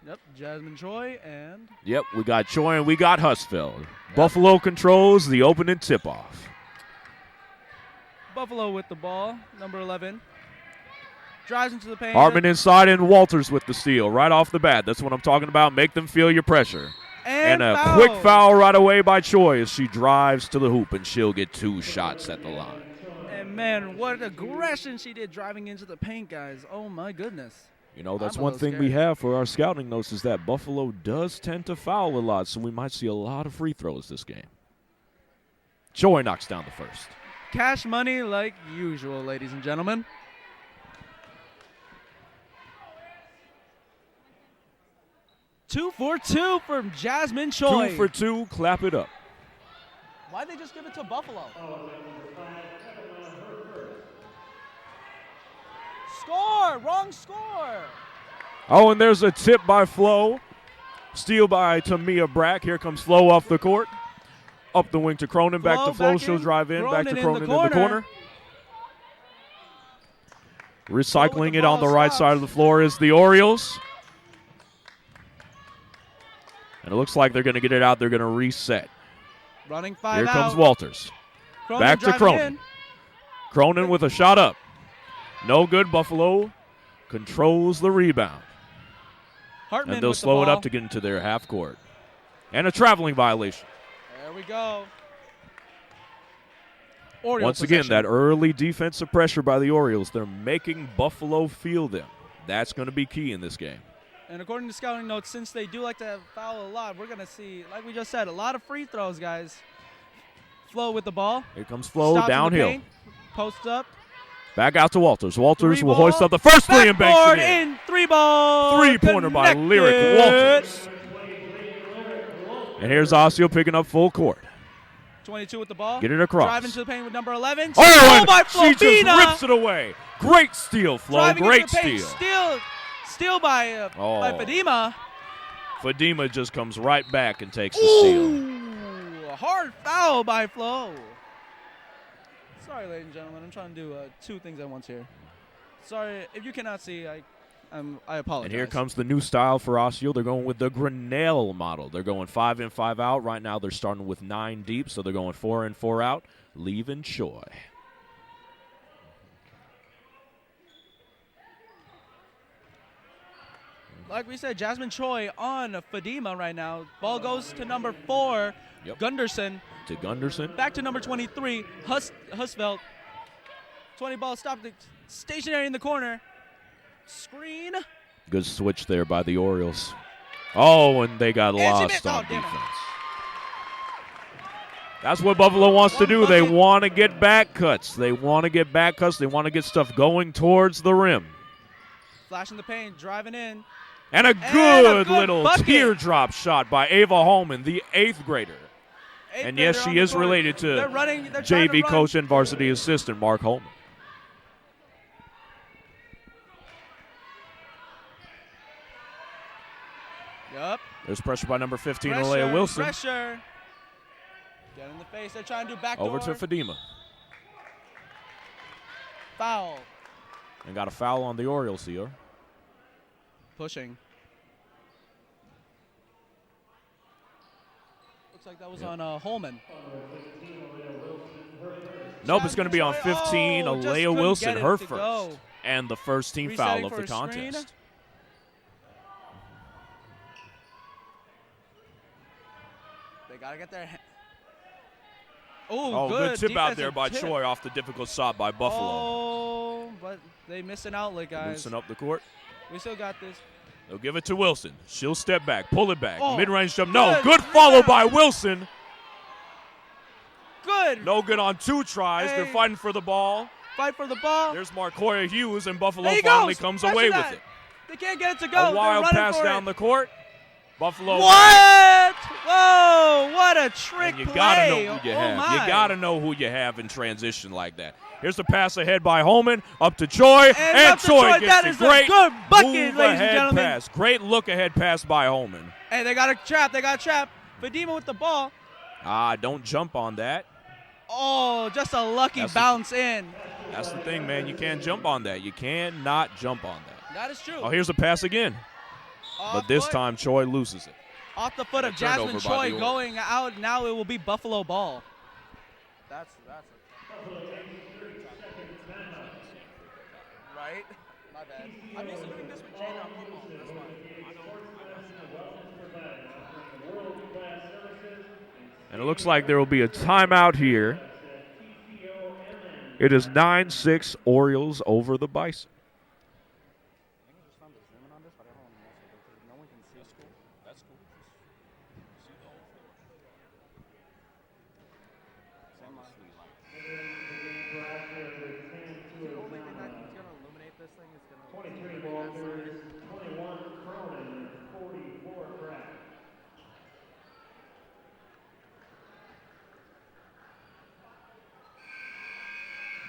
Yep, Jasmine Choi and... Yep, we got Choi and we got Husfeld. Yep. Buffalo controls the opening tip-off. Buffalo with the ball, number 11. Drives into the paint. Hartman inside and Walters with the steal right off the bat. That's what I'm talking about. Make them feel your pressure. And a foul. Quick foul right away by Choi as she drives to the hoop, and she'll get 2 shots at the line. And, man, what aggression she did driving into the paint, guys. Oh, my goodness. You know, that's one thing we have for our scouting notes is that Buffalo does tend to foul a lot, so we might see a lot of free throws this game. Choi knocks down the first. Cash money like usual, ladies and gentlemen. Two for two from Jasmine Choi. 2 for 2, clap it up. Why'd they just give it to Buffalo? Score! Wrong score! Oh, and there's a tip by Flo. Steal by Tamia Brack. Here comes Flo off the court. Up the wing to Cronin. Back to Flo. She'll drive in. Back to Cronin in the corner. Recycling it on the right side of the floor is the Orioles. And it looks like they're going to get it out. They're going to reset. Running 5 Here out. comes Walters. Back to Cronin. Cronin with a shot up. No good. Buffalo controls the rebound. Hartman and they'll slow it up to get into their half court. And a traveling violation. There we go. Orioles Once again, that early defensive pressure by the Orioles, they're making Buffalo feel them. That's going to be key in this game. And according to scouting notes, since they do like to foul a lot, we're going to see, like we just said, a lot of free throws, guys. Flo with the ball. Here comes Flo downhill. Posts up. Back out to Walters. Walters will hoist up the first three and banks it in. Three ball. Three-pointer by Lyric Walters. And here's Osseo picking up full court. 22 with the ball. Get it across. Driving to the paint with number 11. Oh, by she just rips it away. Great steal, Flo. Driving Great steal. Steal by Fadima. Fadima just comes right back and takes the steal. A hard foul by Flo. Sorry, ladies and gentlemen. I'm trying to do 2 things at once here. Sorry, if you cannot see, I apologize. And here comes the new style for Osseo. They're going with the Grinnell model. They're going 5 in, 5 out. Right now they're starting with 9 deep, so they're going 4 in, 4 out, leaving Choi. Like we said, Jasmine Choi on Fadima right now. Ball goes to number 4, Gunderson. To Gunderson. Back to number 23, Husfeld. 20 ball stopped, stationary in the corner. Screen. Good switch there by the Orioles. Oh, and they got lost on defense. That's what Buffalo wants to do. They want to get back cuts. They want to get back cuts. They want to get stuff going towards the rim. Flashing the paint, driving in. And a good little teardrop shot by Ava Holman, the 8th grader. And yes, she is related to JV coach and varsity assistant Mark Holman. Yep. There's pressure by number 15, Alea Wilson. Pressure. Get in the face. They're trying to do backdoor. Over to Fadima. Foul. And got a foul on the Orioles here. Pushing. Looks like that was on Holman. Nope, it's going to be on 15, Alea Wilson, her first. And the first team foul of the contest. They got to get their... good tip out there by Choi off the difficult shot by Buffalo. Oh, but they missed an outlet, guys. Loosen up the court. We still got this. They'll give it to Wilson. She'll step back, pull it back. Mid-range jump. No, good follow by Wilson. Good. No good on 2 tries. They're fighting for the ball. Fight for the ball. There's Marcoya Hughes, and Buffalo finally comes away with it. They can't get it to go. A wild pass down the court. Buffalo. What? Whoa, what a trick play. You got to know who you have. You got to know who you have in transition like that. Here's the pass ahead by Holman, up to Choi, and Choi gets a great good bucket, ladies and gentlemen. Pass. Great look-ahead pass by Holman. Hey, they got a trap. Fadima with the ball. Don't jump on that. Oh, just a lucky bounce in. That's the thing, man. You can't jump on that. You cannot jump on that. That is true. Oh, here's a pass again. but this time Choi loses it. Off the foot of Jasmine Choi going out. Now it will be Buffalo ball. That's right. My bad. I'm used to doing this with Jada on football. That's why. And it looks like there will be a timeout here. It is 9-6 Orioles over the Bison.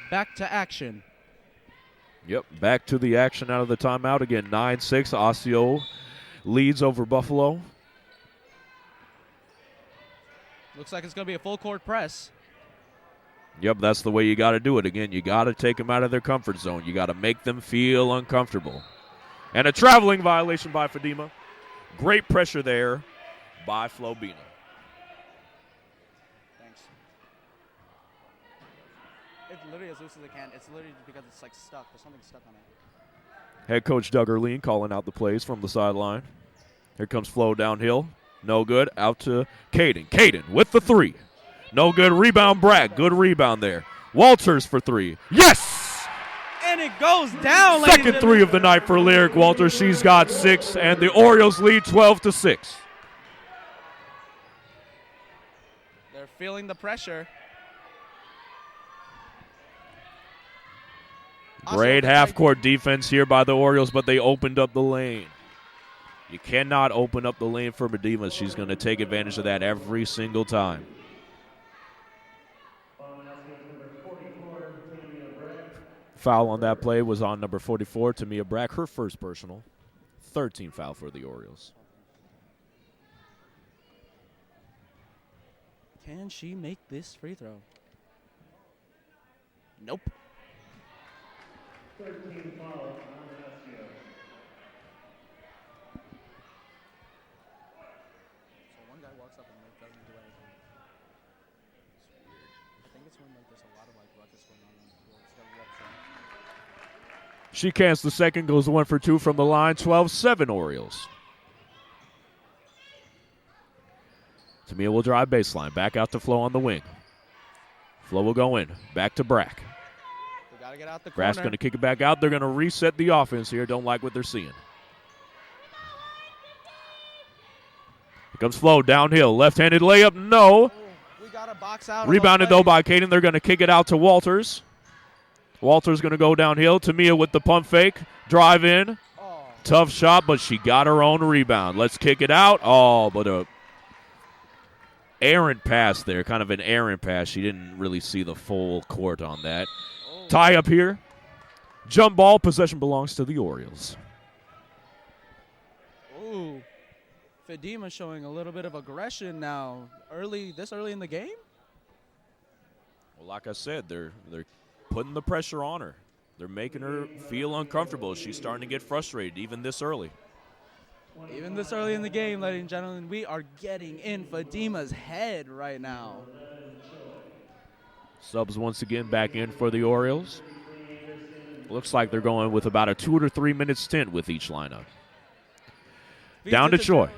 Back to action. Yep, back to the action out of the timeout. Again, 9-6. Osseo leads over Buffalo. Looks like it's going to be a full court press. Yep, that's the way you got to do it. Again, you got to take them out of their comfort zone. You got to make them feel uncomfortable. And a traveling violation by Fadima. Great pressure there by Flobina. Thanks. It literally as loose as it can. It's literally because it's like stuck. There's something stuck on it. Head coach Doug Erline calling out the plays from the sideline. Here comes Flo downhill. No good. Out to Caden. Caden with the three. No good. Rebound, Bragg. Good rebound there. Walters for three. Yes! And it goes down. Second three of the night for Lyric Walters. She's got 6, and the Orioles lead 12-6. They're feeling the pressure. Great half-court defense here by the Orioles, but they opened up the lane. You cannot open up the lane for Medina. She's going to take advantage of that every single time. Foul on that play was on number 44, Tamia Bragg, her first personal. 13 foul for the Orioles. Can she make this free throw? Nope. 13 fouls on Osseo. So one guy walks up and doesn't do anything. It's weird. I think it's when there's a lot of ruckus going on. She cans the second, goes 1 for 2 from the line. 12-7 Orioles. Tamia will drive baseline. Back out to Flo on the wing. Flo will go in. Back to Brack. They got to get out the corner. Brack's going to kick it back out. They're going to reset the offense here. Don't like what they're seeing. Here comes Flo downhill. Left-handed layup. No. We got a box out. Rebounded, though, by Caden. They're going to kick it out to Walters. Walters going to go downhill. Tamia with the pump fake. Drive in. Oh. Tough shot, but she got her own rebound. Let's kick it out. Oh, but a errant pass there. Kind of an errant pass. She didn't really see the full court on that. Oh. Tie up here. Jump ball. Possession belongs to the Orioles. Ooh. Fadima showing a little bit of aggression now. This early in the game? Well, like I said, they're putting the pressure on her. They're making her feel uncomfortable. She's starting to get frustrated even this early. Even this early in the game, ladies and gentlemen, we are getting in Fadima's head right now. Subs once again back in for the Orioles. Looks like they're going with about a 2 to 3 minute stint with each lineup. Down to Choi.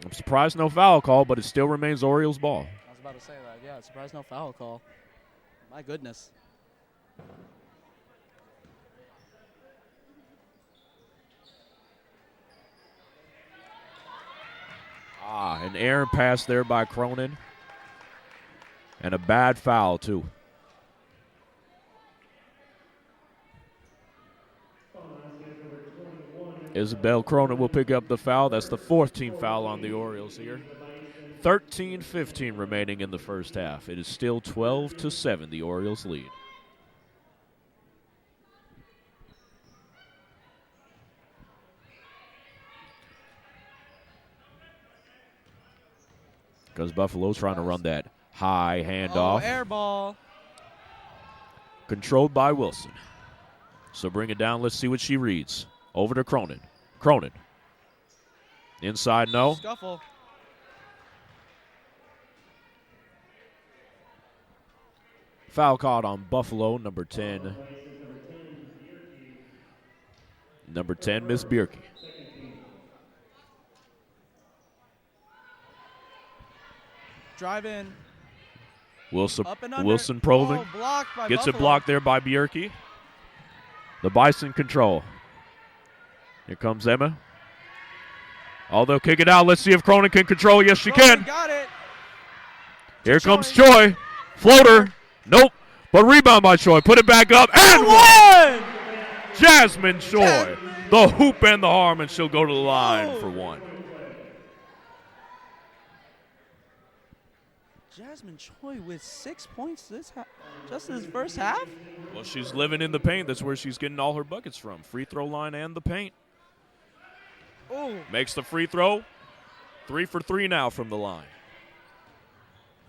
I'm surprised no foul call, but it still remains Orioles ball. I was about to say that. Yeah, surprised no foul call. My goodness. An errant pass there by Cronin. And a bad foul, too. Isabel Cronin will pick up the foul. That's the 4th team foul on the Orioles here. 13:15 remaining in the first half. It is still 12-7, the Orioles lead. Because Buffalo's trying to run that high handoff. Oh, air ball. Controlled by Wilson. So bring it down. Let's see what she reads. Over to Cronin. Cronin Inside, no. Scuffle. Foul called on Buffalo, number 10. Number 10, Miss Bierke. Drive in. Wilson, Up and under. Wilson probing. Oh, blocked by Gets Buffalo. it blocked there by Bierke. The Bison control. Here comes Emma. Oh, they'll kick it out. Let's see if Cronin can control. Yes, she can. Got it. Here comes Choi. Floater. Nope. But rebound by Choi. Put it back up. And one! Jasmine Choi. The hoop and the harm, and she'll go to the line for one. Jasmine Choi with 6 points just this first half? Well, she's living in the paint. That's where she's getting all her buckets from. Free throw line and the paint. Oh. Makes the free throw. 3 for 3 now from the line.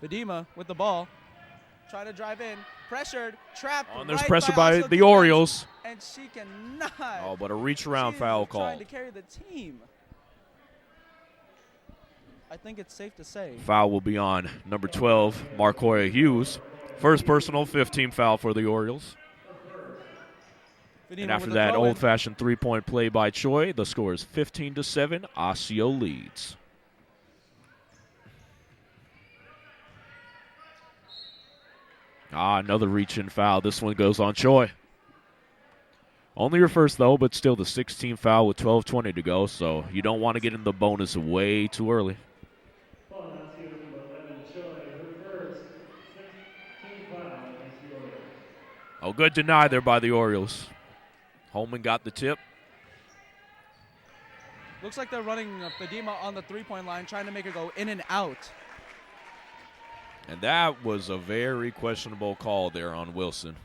Fadima with the ball. Trying to drive in. Pressured. Trapped. Oh, and there's right pressure by by Osseo the defense, Orioles. And she cannot. Oh, but a reach around She foul is call. trying to carry the team. I think it's safe to say. Foul will be on number 12, Marcoya Hughes. First personal, 15 foul for the Orioles. Fadima And after with the that throw-in. old-fashioned three-point play by Choi, the score is 15-7. Osseo leads. Another reach-in foul. This one goes on Choi. Only her first, though, but still the 16th foul with 12:20 to go, so you don't want to get in the bonus way too early. Oh, good deny there by the Orioles. Holman got the tip. Looks like they're running Fadima on the three-point line, trying to make her go in and out. And that was a very questionable call there on Wilson.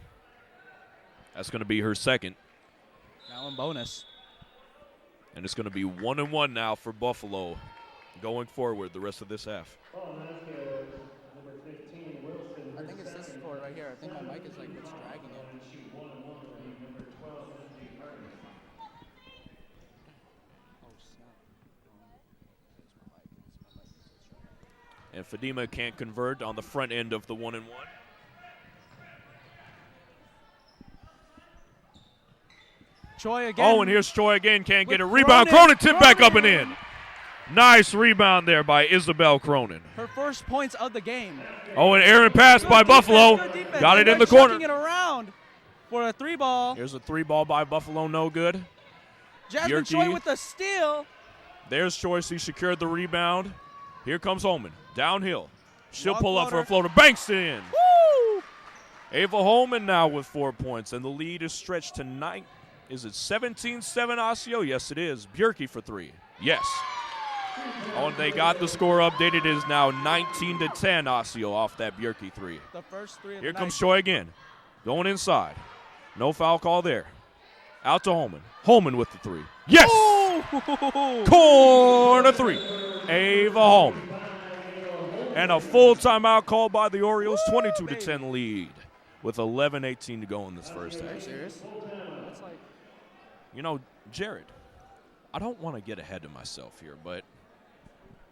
That's going to be her second. Now in bonus. And it's going to be 1-1 now for Buffalo going forward the rest of this half. I think it's this score right here. I think my mic is like what's dragging it. Oh, snap. And Fadima can't convert on the front end of the 1-1. Choi again. Oh, and here's Choi again. Can't get a With rebound. Cronin. Cronin tipped back up and in. Nice rebound there by Isabel Cronin. Her first points of the game. Oh, and Aaron pass by Buffalo. Good defense. Got it They're in the chucking corner. it around for a three ball. Here's a 3-ball by Buffalo. No good. Jasmine Bierke. Choi with the steal. There's Choi. She secured the rebound. Here comes Holman. Downhill. She'll Long pull up for a floater. floater. Banks it in. Woo! Ava Holman now with 4 points, and the lead is stretched to 9. Is it 17-7 Osseo? Yes, it is. Bierke for 3. Yes. Oh, and they got the score updated. It is now 19-10 Osseo off that Bierke 3. The first three of Here the comes night. Choi again. Going inside. No foul call there. Out to Holman. Holman with the 3. Yes! Oh! Corner 3. Ava Holman. And a full timeout called by the Orioles. 22-10 lead with 11:18 to go in this first Are you half. serious? That's like You know, Jared, I don't want to get ahead of myself here, but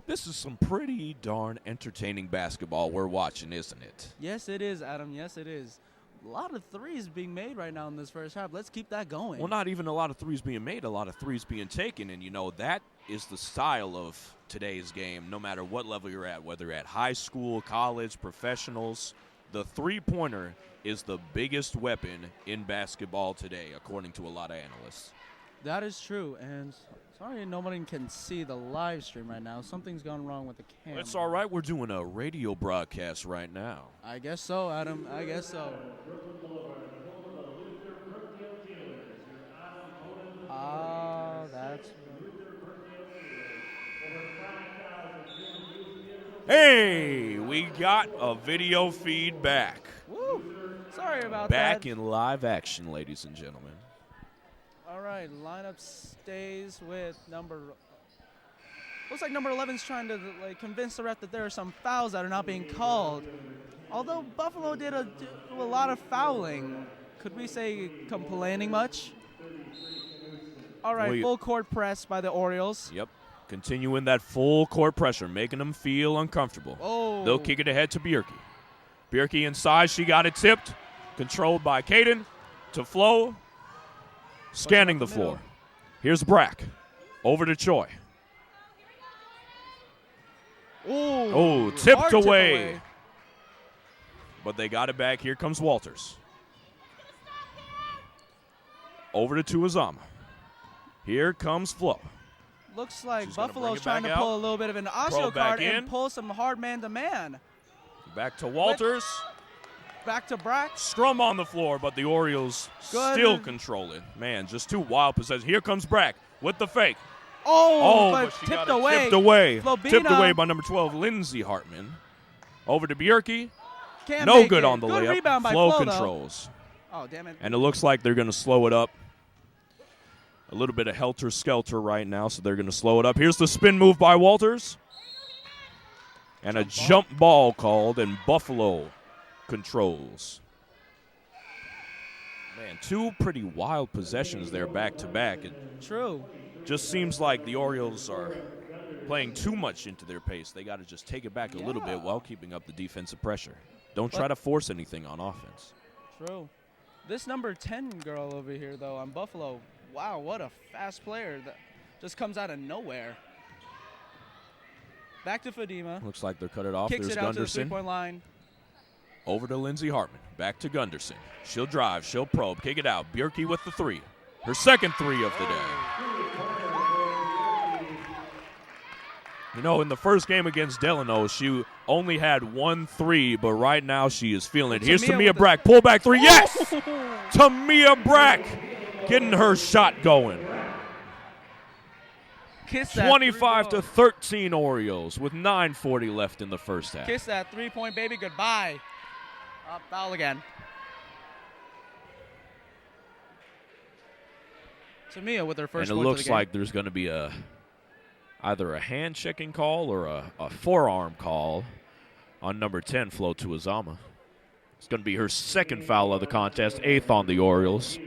this is some pretty darn entertaining basketball we're watching, isn't it? yes, it is, Adam. Yes, it is. A lot of threes being made right now in this first half. Let's keep that going. Well, not even a lot of threes being made, a lot of threes being taken. And, you know, that is the style of today's game, no matter what level you're at, whether at high school, college, professionals. The three-pointer is the biggest weapon in basketball today, according to a lot of analysts. That is true. And sorry nobody can see the live stream right now. Something's gone wrong with the camera. It's all right. We're doing a radio broadcast right now. I guess so, Adam. I guess so. That's Hey, we got a video feed back. woo. Sorry about Back that. in live action, ladies and gentlemen. All right, lineup stays with number. Looks like number 11's trying to convince the ref that there are some fouls that are not being called. Although Buffalo did do a lot of fouling, could we say complaining much? All right, Well, full court press by the Orioles. Yep. continuing that full court pressure, making them feel uncomfortable. Oh. They'll kick it ahead to Bjerke. Bjerke inside. She got it tipped. Controlled by Caden to Flo. Scanning the floor. Here's Brack. Over to Choi. Oh, tipped away. But they got it back. Here comes Walters. Over to Tuazama. Here comes Flo. Looks like She's gonna Buffalo's bring it trying to back pull out. a little bit of an Osseo Throw back card and in. pull some hard man-to-man. Back to Walters. Back to Brack. Scrum on the floor, but the Orioles Good. still control it. Man, just two wild possessions. Here comes Brack with the fake. Oh, but but she tipped got it away. tipped away. Flobina. Tipped away by number 12, Lindsey Hartman. Over to Bjerke. Can't No make good it. on the Good layup. rebound by Flo Flo, though. controls. Oh, damn it. And it looks like they're going to slow it up. A little bit of helter-skelter right now, so they're going to slow it up. Here's the spin move by Walters. And a jump ball called, and Buffalo controls. Man, two pretty wild possessions there back-to-back. It True. just seems like the Orioles are playing too much into their pace. They got to just take it back a little bit while keeping up the defensive pressure. Don't try to force anything on offense. True. This number 10 girl over here, though, on Buffalo, wow, what a fast player that just comes out of nowhere. Back to Fadima. Looks like they're cut it off. Kicks There's it out to the Gunderson. three-point line. Over to Lindsey Hartman. Back to Gunderson. She'll drive. She'll probe. Kick it out. Bjerke with the three. Her second three of the day. You know, in the first game against Delano, she only had 1 3, but right now she is feeling it. Here's Tamia Brack. Pull back three. Yes! Tamia Brack getting her shot going. Kiss that 25 to 13 Orioles with 9:40 left in the first half. Kiss that three-point baby goodbye. Foul again. Tamia with her first And it point of looks the game. like there's going to be either a hand-checking call or a forearm call on number 10, Flo Tuazama. It's going to be her second foul of the contest, 8th on the Orioles.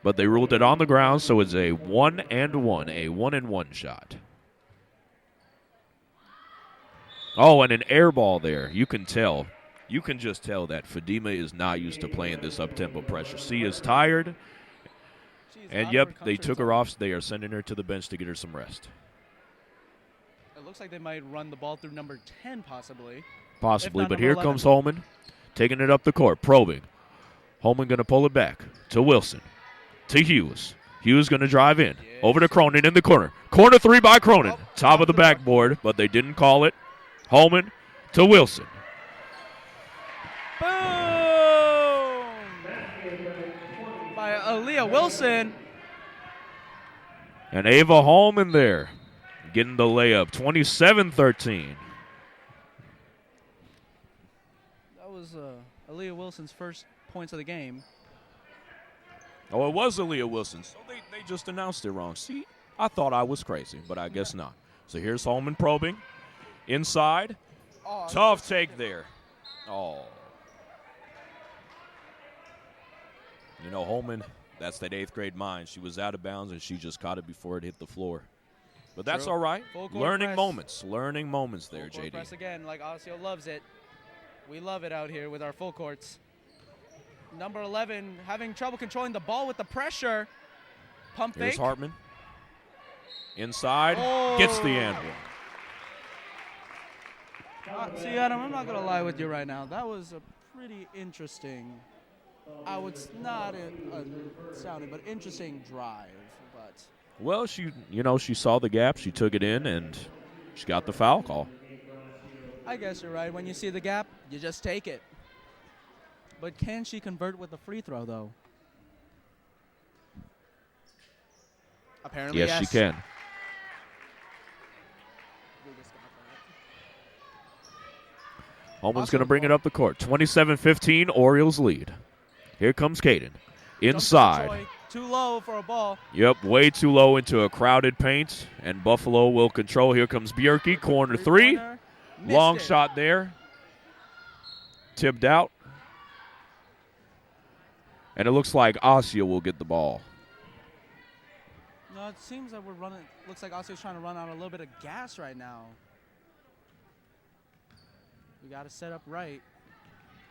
But they ruled it on the ground, so it's a 1-and-1, a 1-and-1 shot. Oh, and an air ball there. You can tell. You can just tell that Fadima is not used to playing this up-tempo pressure. She is tired. And, yep, they took her off. They are sending her to the bench to get her some rest. It looks like they might run the ball through number 10 possibly. Possibly, If not but here number 11. comes Holman, taking it up the court, probing. Holman going to pull it back to Wilson, to Hughes. Hughes going to drive in. Over to Cronin in the corner. Corner three by Cronin. Top of the backboard, but they didn't call it. Holman to Wilson. Boom! By Aaliyah Wilson. And Ava Holman there, getting the layup, 27-13. That was Aaliyah Wilson's first points of the game. Oh, it was Aaliyah Wilson. So they just announced it wrong. See, I thought I was crazy, but I guess not. So here's Holman probing. Inside. Oh, Tough take there. Oh. You know, Holman, that's that 8th grade mind. She was out of bounds, and she just caught it before it hit the floor. But that's True. all right. Full court Learning press. moments. Learning moments there, Full court JD. press again, like Osseo loves it. We love it out here with our full courts. Number 11 having trouble controlling the ball with the pressure. Pump Here's fake. Hartman. Inside. Oh. Gets the and one. See, Adam, I'm not going to lie with you right now. That was a pretty interesting, I would not sounding, but interesting drive. But Well, she saw the gap. She took it in, and she got the foul call. I guess you're right. When you see the gap, you just take it. But can she convert with a free throw, though? Apparently, Yes, she can. Holman's going to bring it up the court. 27-15, Orioles lead. Here comes Caden. Inside. Too low for a ball. Yep, way too low into a crowded paint, and Buffalo will control. Here comes Bjerke, corner three. Long shot there. Tipped out. And it looks like Osseo will get the ball. No, it seems that we're running. Looks like Osseo's trying to run out a little bit of gas right now. We got to set up right.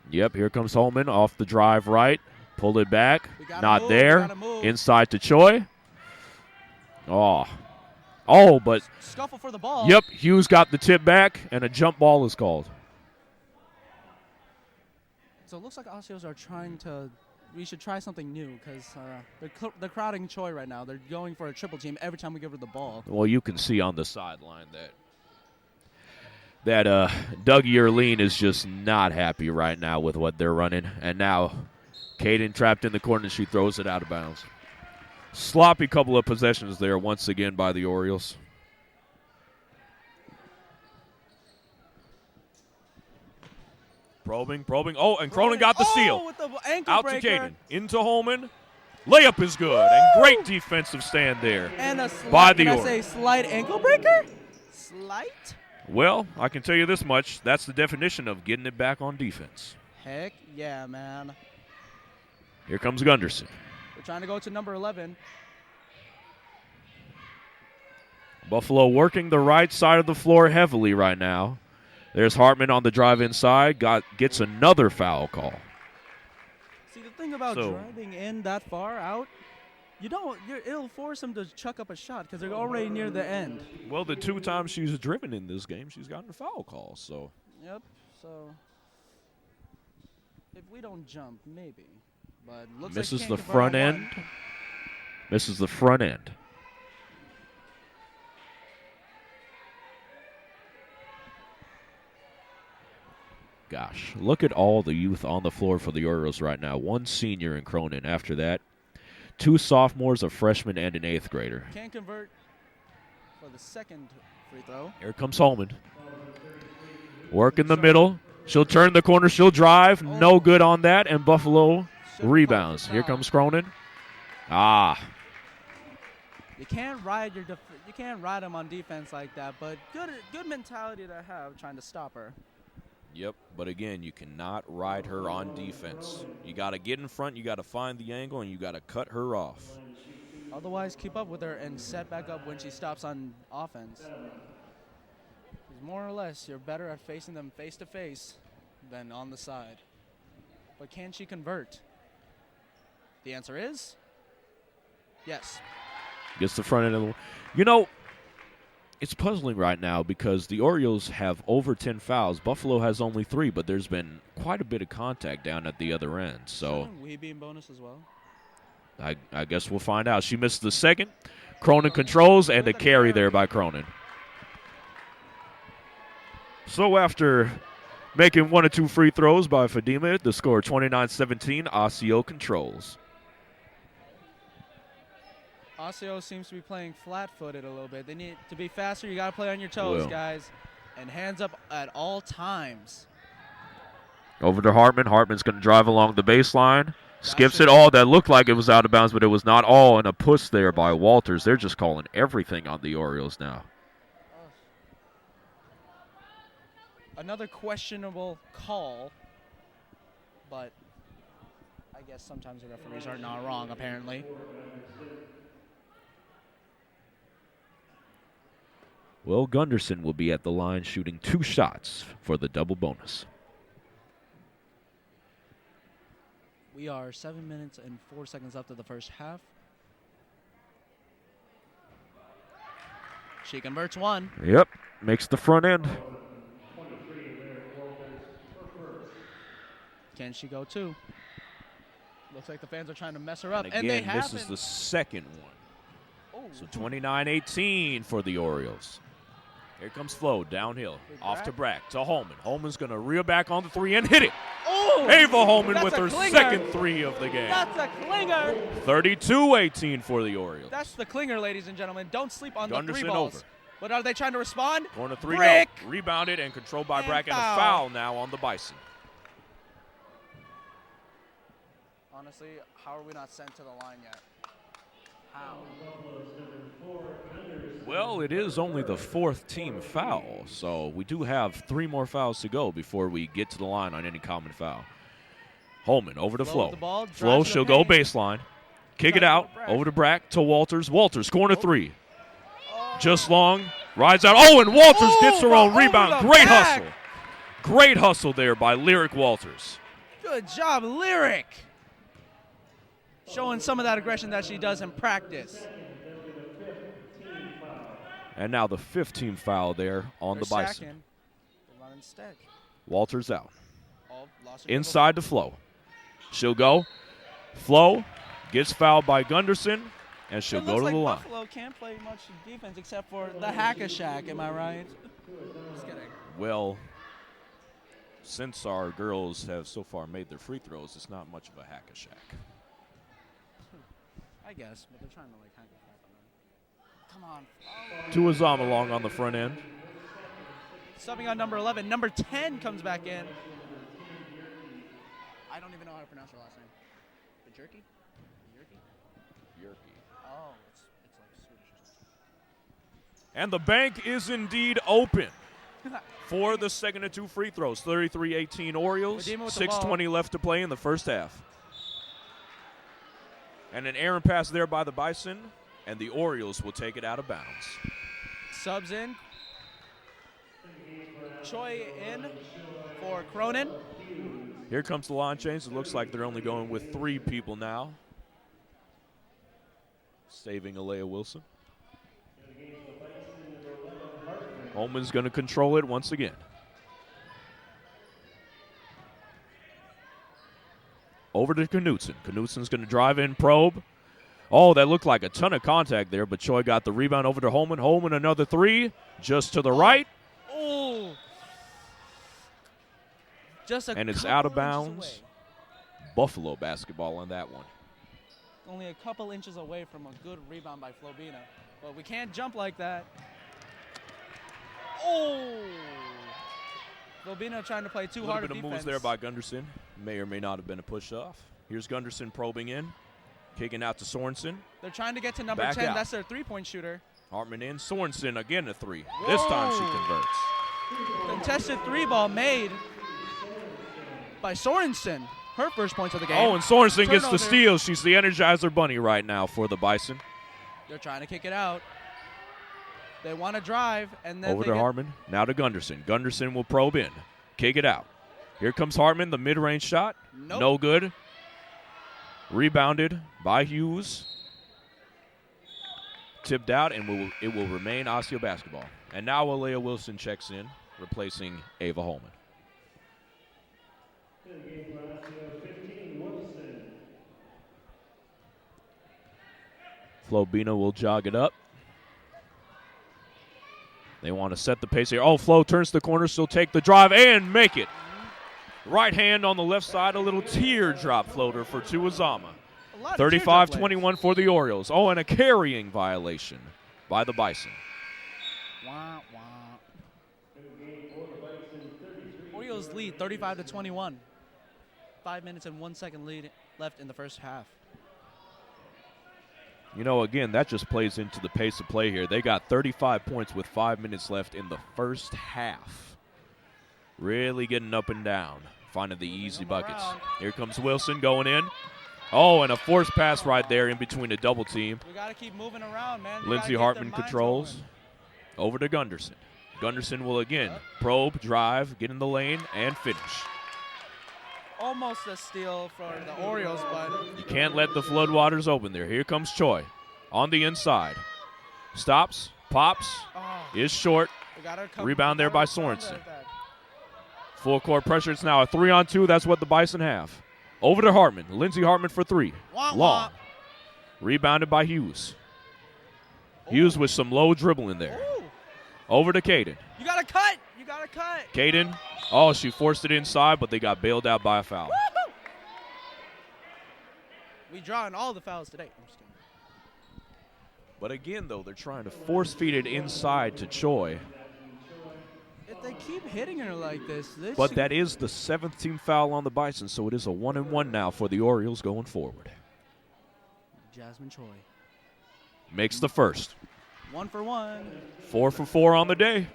Yep, here comes Holman off the drive right. Pull it back. Not move, there. Inside to Choi. Oh, but scuffle for the ball. Yep, Hughes got the tip back, and a jump ball is called. So it looks like Osseos are trying to. We should try something new because they're crowding Choi right now. They're going for a triple team every time we give her the ball. Well, you can see on the sideline that Dougie Erleen is just not happy right now with what they're running. And now Kaden trapped in the corner, and she throws it out of bounds. Sloppy couple of possessions there once again by the Orioles. Probing. Oh, and Cronin got the steal. With the ankle Out breaker. to Kaden. Into Holman. Layup is good. And great defensive stand there And a slight, by the did I Orioles. say slight ankle breaker? Slight? Well, I can tell you this much. That's the definition of getting it back on defense. Heck yeah, man. Here comes Gunderson. We're trying to go to number 11. Buffalo working the right side of the floor heavily right now. There's Hartman on the drive inside. Gets another foul call. See, the thing about driving in that far out, it'll force him to chuck up a shot because they're already near the end. Well, the 2 times she's driven in this game, she's gotten a foul call. So. Yep. So if we don't jump, maybe. But looks misses like the front end. Misses the front end. Gosh, look at all the youth on the floor for the Orioles right now. 1 senior in Cronin. After that, 2 sophomores, a freshman, and an 8th grader. Can't convert for the second free throw. Here comes Holman. Work in the middle. She'll turn the corner. She'll drive. No good on that, and Buffalo rebounds. Here comes Cronin. You can't ride him on defense like that, but good mentality to have trying to stop her. Yep, but again, you cannot ride her on defense. You got to get in front, you got to find the angle, and you got to cut her off. Otherwise, keep up with her and set back up when she stops on offense. 'Cause more or less, you're better at facing them face-to-face than on the side. But can she convert? The answer is yes. Gets the front end of the. It's puzzling right now because the Orioles have over 10 fouls. Buffalo has only 3, but there's been quite a bit of contact down at the other end. So we be in bonus as well. I guess we'll find out. She missed the second. Cronin controls, and a carry there by Cronin. So after making 1 or 2 free throws by Fadima, the score 29-17, Osseo controls. Osseo seems to be playing flat-footed a little bit. They need to be faster. You got to play on your toes, guys. And hands up at all times. Over to Hartman. Hartman's going to drive along the baseline. Skips it all. That looked like it was out of bounds, but it was not all. And a push there by Walters. They're just calling everything on the Orioles now. Another questionable call. But I guess sometimes the referees are not wrong, apparently. Will Gunderson will be at the line shooting 2 shots for the double bonus. We are 7 minutes and 4 seconds left of the first half. She converts 1. Yep, makes the front end. Can she go 2? Looks like the fans are trying to mess her up. And they again, this is the second one. So 29-18 for the Orioles. Here comes Flo downhill, off to Brack, to Holman. Holman's going to reel back on the 3 and hit it. Oh! Ava Holman with her clinger. second 3 of the game. That's a clinger. 32-18 for the Orioles. That's the clinger, ladies and gentlemen. Don't sleep on Gunderson the 3 balls. over. But are they trying to respond? Corner 3, Brick. no. Rebounded and controlled by And Brack, and a foul now on the Bison. Honestly, how are we not sent to the line yet? How? Well, it is only the 4th team foul, so we do have 3 more fouls to go before we get to the line on any common foul. Holman over to Flo. Flo, Flo, she'll go baseline. Kick it out. Over to Brack to Walters. Walters, corner three. Just long. Rides out. Oh, and Walters gets her own rebound. Great hustle. Great hustle there by Lyric Walters. Good job, Lyric. Showing some of that aggression that she does in practice. And now the 15th foul there on the Bison. Walters out. Inside to Flo. She'll go. Flo gets fouled by Gunderson, and she'll go to the line. Buffalo can't play much defense except for the hack-a-shack, am I right? Just kidding. Well, since our girls have so far made their free throws, it's not much of a hack-a-shack. I guess, but they're trying to like hack-a-shack. Come on. Tuazama long on the front end. Subbing on number 11. Number 10 comes back in. I don't even know how to pronounce her last name. The Jerky? Yerky. Oh, it's like Swedish or something. And the bank is indeed open for the second of two free throws. 33-18 Orioles. 6:20 left to play in the first half. And an errant pass there by the Bison, and the Orioles will take it out of bounds. Subs in. Choi in for Cronin. Here comes the line change. It looks like they're only going with 3 people now. Saving Alea Wilson. Holman's going to control it once again. Over to Knutson. Knutson's going to drive in, probe. Oh, that looked like a ton of contact there, but Choi got the rebound over to Holman. Holman, another 3, just to the right. Oh. And it's out of bounds. Buffalo basketball on that one. Only a couple inches away from a good rebound by Flobina. But we can't jump like that. Oh! Flobina trying to play too hard A little bit of moves there by Gunderson. May or may not have been a push-off. Here's Gunderson probing in. Kicking out to Sorensen. They're trying to get to number Back 10. out. That's their three-point shooter. Hartman in. Sorensen again a 3. This time she converts. Contested 3-ball made by Sorensen. Her first points of the game. Oh, and Sorensen gets Turnover. the steal. She's the Energizer Bunny right now for the Bison. They're trying to kick it out. They want to drive, and then Over to Hartman. Now to Gunderson. Gunderson will probe in. Kick it out. Here comes Hartman, the mid-range shot. Nope. No good. Rebounded by Hughes. Tipped out, and it will remain Osseo basketball. And now Alea Wilson checks in, replacing Ava Holman. Flobina will jog it up. They want to set the pace here. Oh, Flo turns the corner. She'll take the drive and make it. Right hand on the left side. A little teardrop floater for Tuazama. 35-21 for the Orioles. Oh, and a carrying violation by the Bison. Wah, wah. Orioles lead 35-21. 5 minutes and 1 second lead left in the first half. You know, again, that just plays into the pace of play here. They got 35 points with 5 minutes left in the first half. Really getting up and down, finding the easy buckets. Here comes Wilson going in. Oh, and a forced pass right there in between a double team. We got to keep moving around, man. Lindsey Hartman controls. Over to Gunderson. Gunderson will again probe, drive, get in the lane, and finish. Almost a steal for the Orioles, but you can't let the floodwaters open there. Here comes Choi on the inside. Stops, pops, is short. Rebound there by Sorensen. Full court pressure. It's now a 3-on-2. That's what the Bison have. Over to Hartman. Lindsey Hartman for 3. Long. Rebounded by Hughes. Hughes with some low dribbling there. Over to Caden. You got to cut. You got to cut. Caden. Oh, she forced it inside, but they got bailed out by a foul. Woo-hoo! We drawing all the fouls today. I'm just kidding. But again, though, they're trying to force feed it inside to Choi. If they keep hitting her like this, But that is the 7th team foul on the Bison, so it is a 1-and-1 now for the Orioles going forward. Jasmine Choi makes the first. 1 for 1. 4 for 4 on the day.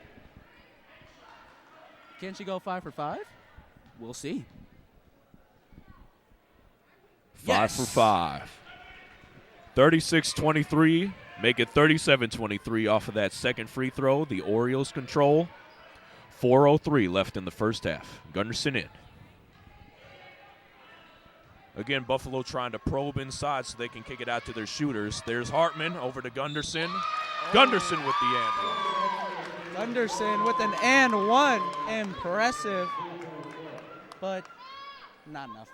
Can she go 5 for 5? We'll see. 5 for 5. 36-23. Make it 37-23 off of that second free throw. The Orioles control. 4:03 left in the first half. Gunderson in. Again, Buffalo trying to probe inside so they can kick it out to their shooters. There's Hartman over to Gunderson. Gunderson with the and one. Gunderson with an and one. Impressive, but not enough.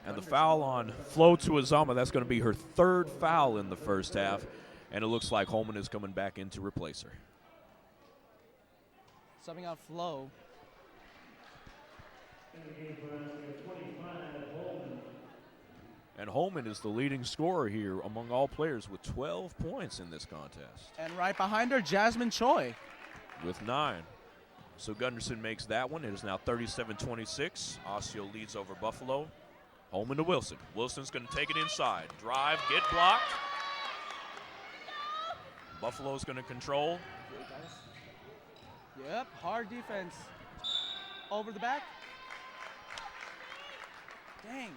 And the foul on Flo Tuazama, that's going to be her third foul in the first half. And it looks like Holman is coming back in to replace her. Subbing out Flo. And Holman is the leading scorer here among all players with 12 points in this contest. And right behind her, Jasmine Choi. With 9. So Gunderson makes that one. It is now 37-26. Osseo leads over Buffalo. Holman to Wilson. Wilson's going to take it inside. Drive, get blocked. Buffalo's going to control. Yep, hard defense. Over the back. Dang.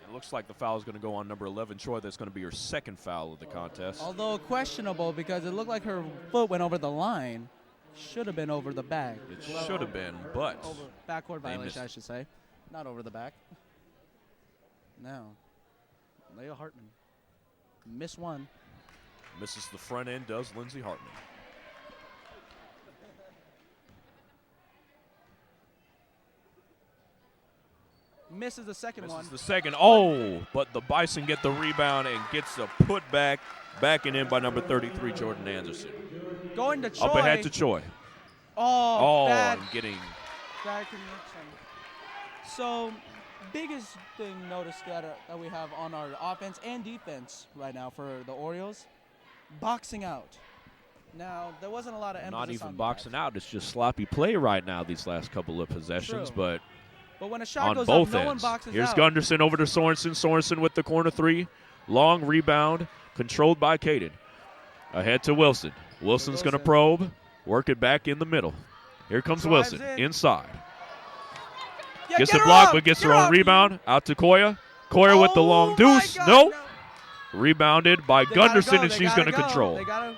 It looks like the foul is going to go on number 11, Choi. That's going to be her second foul of the contest. Although questionable because it looked like her foot went over the line. Should have been over the back. It should have been, but Over backward they violation, missed. I should say. Not over the back. No. Leah Hartman. Miss one. Misses the front end, does Lindsey Hartman. Misses the second Misses one. the second. Oh, but the Bison get the rebound and gets a putback. Backing in by number 33, Jordan Anderson. Going to Choi. Up ahead to Choi. Oh, bad, and getting bad connection. So, biggest thing noticed that we have on our offense and defense right now for the Orioles, boxing out. Now, there wasn't a lot of emphasis not even on boxing that. out. It's just sloppy play right now these last couple of possessions, True. but when a shot on goes both up, no one ends. boxes Here's out. Gunderson over to Sorensen. Sorensen with the corner three. Long rebound, controlled by Caden. Ahead to Wilson. Wilson's going to probe, work it back in the middle. Here comes Drives Wilson, in. inside. Yeah, Gets get the her block, up, but gets get her own up. rebound. Out to Koya. Koya with the long Oh, deuce. my God, No. no. Rebounded by They gotta Gunderson, go, and they she's gotta going to go, control. They gotta,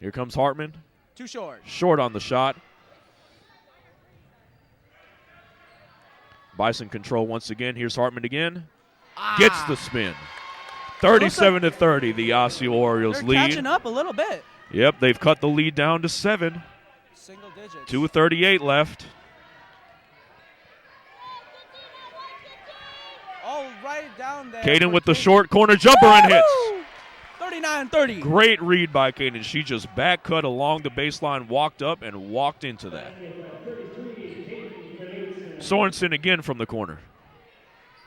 Here comes Hartman. too short. Short on the shot. Bison control once again. Here's Hartman again. Gets the spin. 37-30, the Osseo Orioles They're lead. catching up a little bit. Yep, they've cut the lead down to 7. Single digits. 2:38 left. Oh, right down there. Caden for with the Caden. short corner jumper and hits. 39-30. Great read by Caden. She just back cut along the baseline, walked up, and walked into that. Sorensen again from the corner.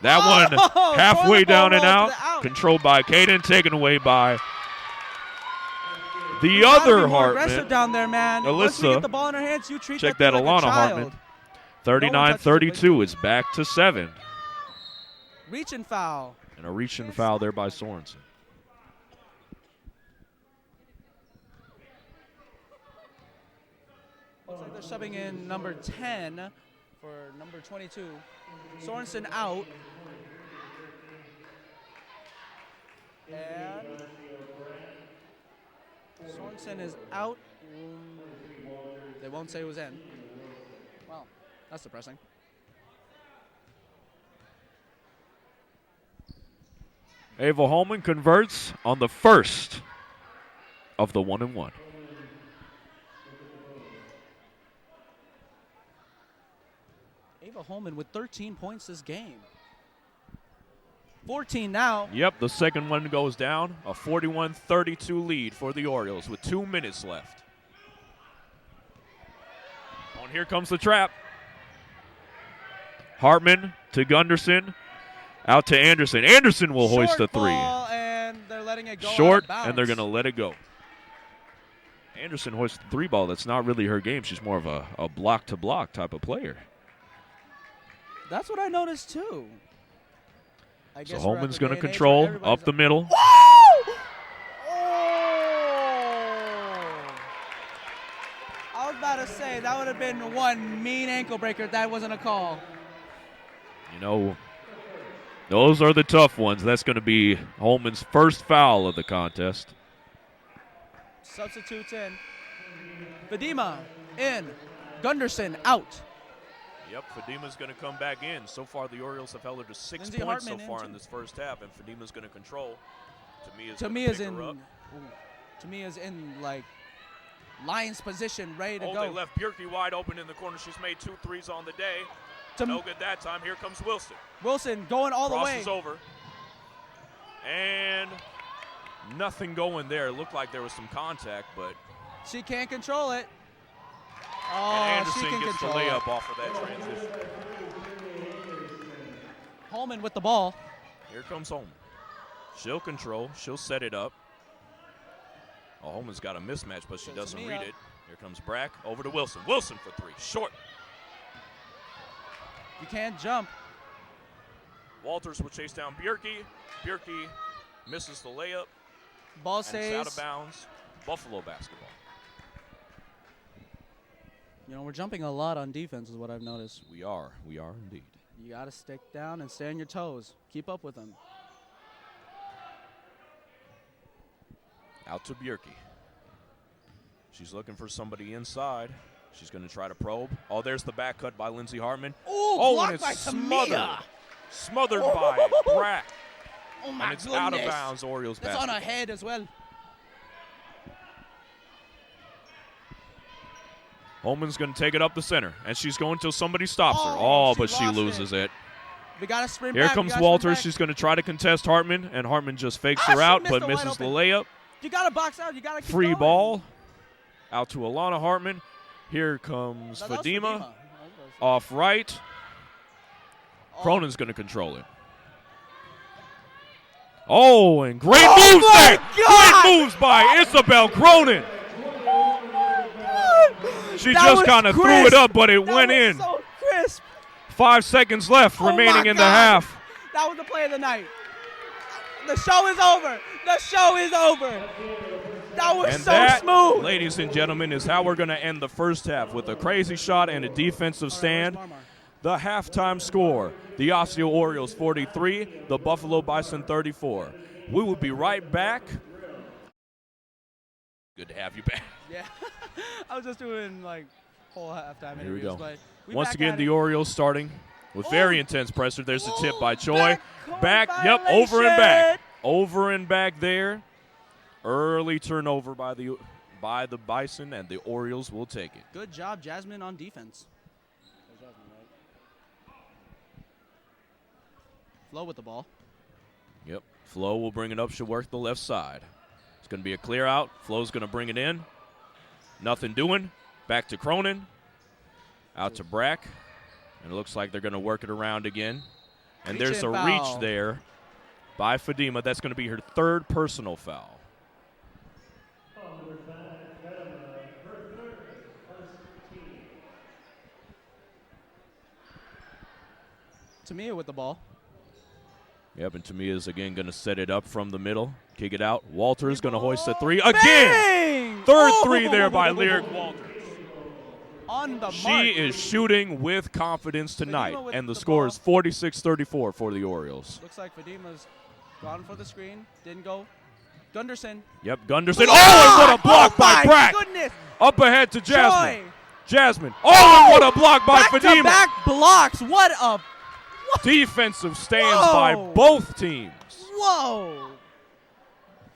That one halfway toilet down bowl and roll out. to the out. Controlled by Caden, taken away by the You gotta other be more aggressive Hartman. down there, man. Once we Alyssa. get the ball in our hands, you treat Check that that, thing like a Alana child. Hartman. No one touches it 39-32 is back to 7. Reach and foul. And a reach and foul there by Sorensen. Looks like they're subbing in number 10 for number 22. Sorensen out. And Sorensen is out. They won't say who's in. Well, that's depressing. Ava Holman converts on the first of the 1-and-1. Ava Holman with 13 points this game. 14 now. Yep, the second one goes down. A 41-32 lead for the Orioles with 2 minutes left. And here comes the trap. Hartman to Gunderson. Out to Anderson. Anderson will hoist a Short three. ball, and they're letting it go Short, out of bounds. and they're going to let it go. Anderson hoists the three ball. That's not really her game. She's more of a block-to-block type of player. That's what I noticed, too. I So guess Holman's going to going to control up the middle. Woo! Oh! I was about to say, that would have been one mean ankle breaker if that wasn't a call. You know, those are the tough ones. That's going to be Holman's first foul of the contest. Substitutes in. Fadima in. Gunderson out. Yep, Fadima's going to come back in. So far, the Orioles have held her to 6 Lindsey points Hartman so far in, in too. this first half, and Fadima's going to control. Tamia's in like Lions position, ready to Oh, go. they left Bjerke wide open in the corner. She's made 2 threes on the day. No good that time. Here comes Wilson. Wilson going all the way. Crosses over. And nothing going there. It looked like there was some contact, but She can't control it. and Oh, Anderson she can gets the control it. layup off of that transition. Holman with the ball. Here comes Holman. She'll control. She'll set it up. Oh, Holman's got a mismatch, but she doesn't read it. Here comes Brack. Over to Wilson. Wilson for 3. Short. You can't jump. Walters will chase down Bjerke. Bjerke misses the layup. Ball And it's stays. out of bounds. Buffalo basketball. You know, we're jumping a lot on defense is what I've noticed. We are indeed. You got to stick down and stay on your toes. Keep up with them. Out to Bjerke. She's looking for somebody inside. She's going to try to probe. Oh, there's the back cut by Lindsey Hartman. Oh, and blocked it's by smothered. Tamia. Smothered by Brack. Oh, my And it's goodness. out of bounds, Orioles That's basketball. on her head as well. Holman's going to take it up the center, and she's going until somebody stops her. Oh, Oh, but she lost loses it. We got to sprint Here back. comes Walters. She's going to try to contest Hartman, and Hartman just fakes her she out, missed but the wide misses the open. layup. You got to box out. You got to keep Free going. ball. Out to Alana Hartman. Here comes That was Fadima. Off right. Oh. Cronin's going to control it. Oh, and great moves my there. God! Great moves by Isabel Cronin. She That just was kind of threw crisp. it up, but it That went was in. so crisp. 5 seconds left Oh remaining my in the God. half. That was the play of the night. The show is over. The show is over. That was And so that, smooth. ladies and gentlemen, is how we're going to end the first half with a crazy shot and a defensive stand. The halftime score, the Osseo Orioles 43, the Buffalo Bison 34. We will be right back. Good to have you back. Yeah. I was just doing like whole halftime Here we interviews. go. But Once back again, at the it. Orioles starting with very Oh. intense pressure. There's a tip Oh, by Choi. backcourt Over and back. violation. Over and back there. Early turnover by the Bison, and the Orioles will take it. Good job, Jasmine, on defense. Flo with the ball. Yep. Flo will bring it up. She'll work the left side. It's going to be a clear out. Flo's going to bring it in. Nothing doing. Back to Cronin. Out to Brack. And it looks like they're going to work it around again. And there's a Reach-in foul. reach there by Fadima. That's going to be her 3rd personal foul. Tamia with the ball. Yep, and Tamia's again going to set it up from the middle. Kick it out. Walters going to hoist a Oh, 3 again. bang! 3rd 3 there by Lyric Walters. On the She mark. is shooting with confidence tonight, with and the the score ball. is 46-34 for the Orioles. Looks like Fadima's gone for the screen. Didn't go. Gunderson. Yep, Gunderson. Oh, and what a block by Brack. Goodness. Up ahead to Jasmine. Joy. Jasmine. Oh, and what a block by Fadima. Back-to-back blocks. What a. Defensive stands by Whoa. both teams. Whoa.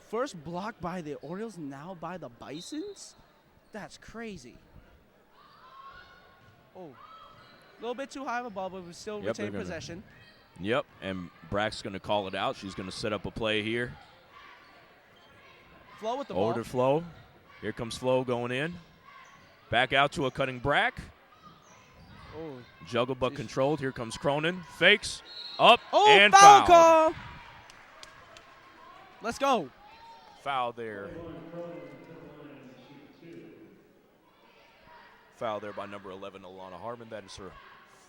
First block by the Orioles, now by the Bisons? That's crazy. Oh. A little bit too high of a ball, but we still Yep, retain they're gonna- possession. Yep, and Brack's going to call it out. She's going to set up a play here. Flo with the Over ball. to Flo. Here comes Flo going in. Back out to a cutting Brack. Oh, Juggle but Jeez. controlled. Here comes Cronin. Fakes. Up oh and foul foul. call. Let's go. Foul there. Foul there by number 11, Alana Hartman. That is her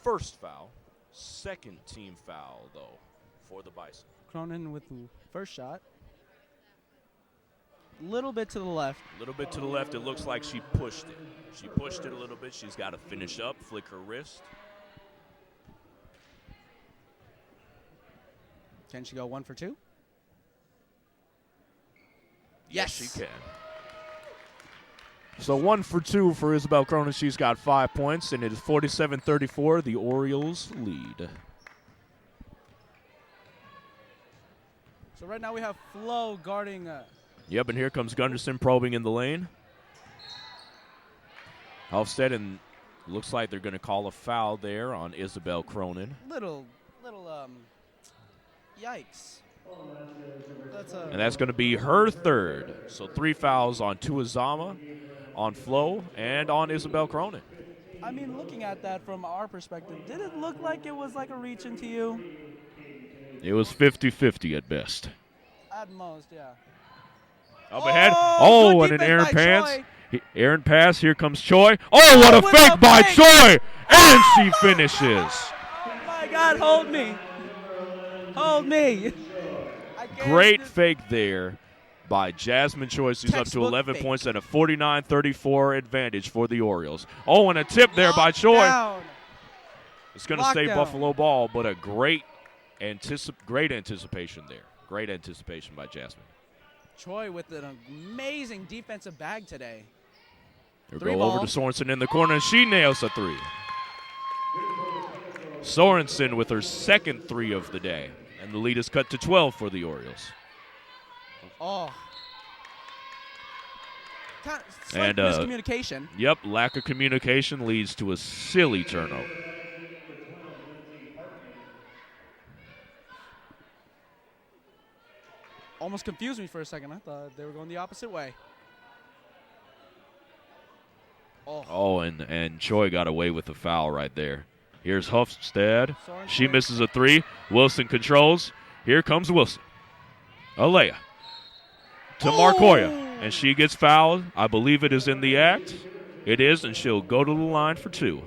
first foul. 2nd team foul, though, for the Bison. Cronin with the first shot. Little bit to the left. A little bit to the left. It looks like she pushed it. She pushed it a little bit. She's got to finish up, flick her wrist. Can she go 1 for 2? Yes, she can. So 1 for 2 for Isabel Cronin. She's got 5 points, and it is 47-34. The Orioles lead. So right now we have Flo guarding. Yep, and here comes Gunderson probing in the lane. Hofstad, and looks like they're going to call a foul there on Isabel Cronin. Little, yikes. And that's going to be her third. So 3 fouls on Tuazama, on Flo, and on Isabel Cronin. I mean, looking at that from our perspective, did it look like it was like a reach into you? It was 50-50 at best. At most, yeah. Up ahead. Oh, and an Aaron by pass. Choi. Aaron pass. Here comes Choi. Oh, what a with fake a by fake. Choi. And she finishes. My God, hold me. Hold me. I can't Great do- fake there by Jasmine Choi. She's up to Textbook 11 fake. points and a 49-34 advantage for the Orioles. Oh, and a tip there by Choi. Down. It's going to stay Lockdown. Buffalo ball, but a great anticipation there. Great anticipation by Jasmine. Choi with an amazing defensive bag today. He'll Three go ball. over to Sorensen in the corner, and she nails a 3. Sorensen with her second 3 of the day, and the lead is cut to 12 for the Orioles. Oh. Slight And, miscommunication. Yep, lack of communication leads to a silly turnover. Almost confused me for a second. I thought they were going the opposite way. Oh, and Choi got away with the foul right there. Here's Hofstad. She misses a 3. Wilson controls. Here comes Wilson. Alea to Marcoya, and she gets fouled. I believe it is in the act. It is, and she'll go to the line for 2.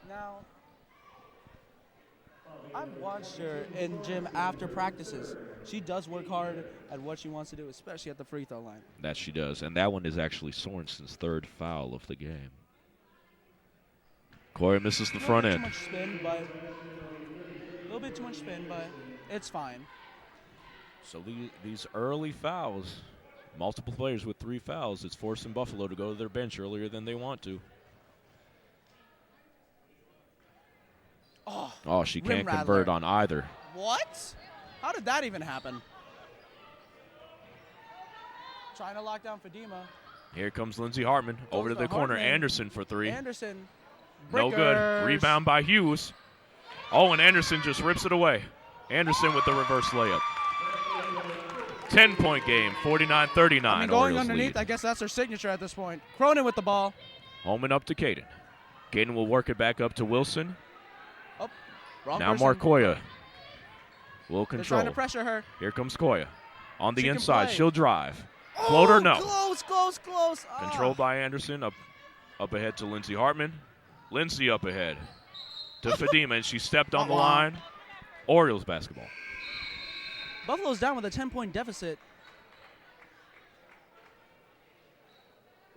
Now, I've watched her in gym after practices. She does work hard at what she wants to do, especially at the free throw line. That she does, and that one is actually Sorensen's 3rd foul of the game. Corey misses the front end. A little bit too much spin, but it's fine. So these early fouls, multiple players with 3 fouls, it's forcing Buffalo to go to their bench earlier than they want to. Oh, she can't rim convert rattler. on either. What? How did that even happen? Trying to lock down Fadima. Here comes Lindsey Hartman over to the corner. Hartman. Anderson for 3. Anderson. No good. Brickers. Rebound by Hughes. Oh, and Anderson just rips it away. Anderson with the reverse layup. 10-point game, 49-39. I mean, going Orioles underneath, lead. I guess that's her signature at this point. Cronin with the ball. Holman up to Caden. Caden will work it back up to Wilson. Wrong Now person. Marcoya will They're control. trying to pressure her. Here comes Koya. On the She can inside, play. she'll drive. Floater, no. Close. Controlled by Anderson. Up ahead to Lindsey Hartman. Lindsey up ahead to Fadima, and she stepped on the line. Orioles basketball. Buffalo's down with a 10-point deficit.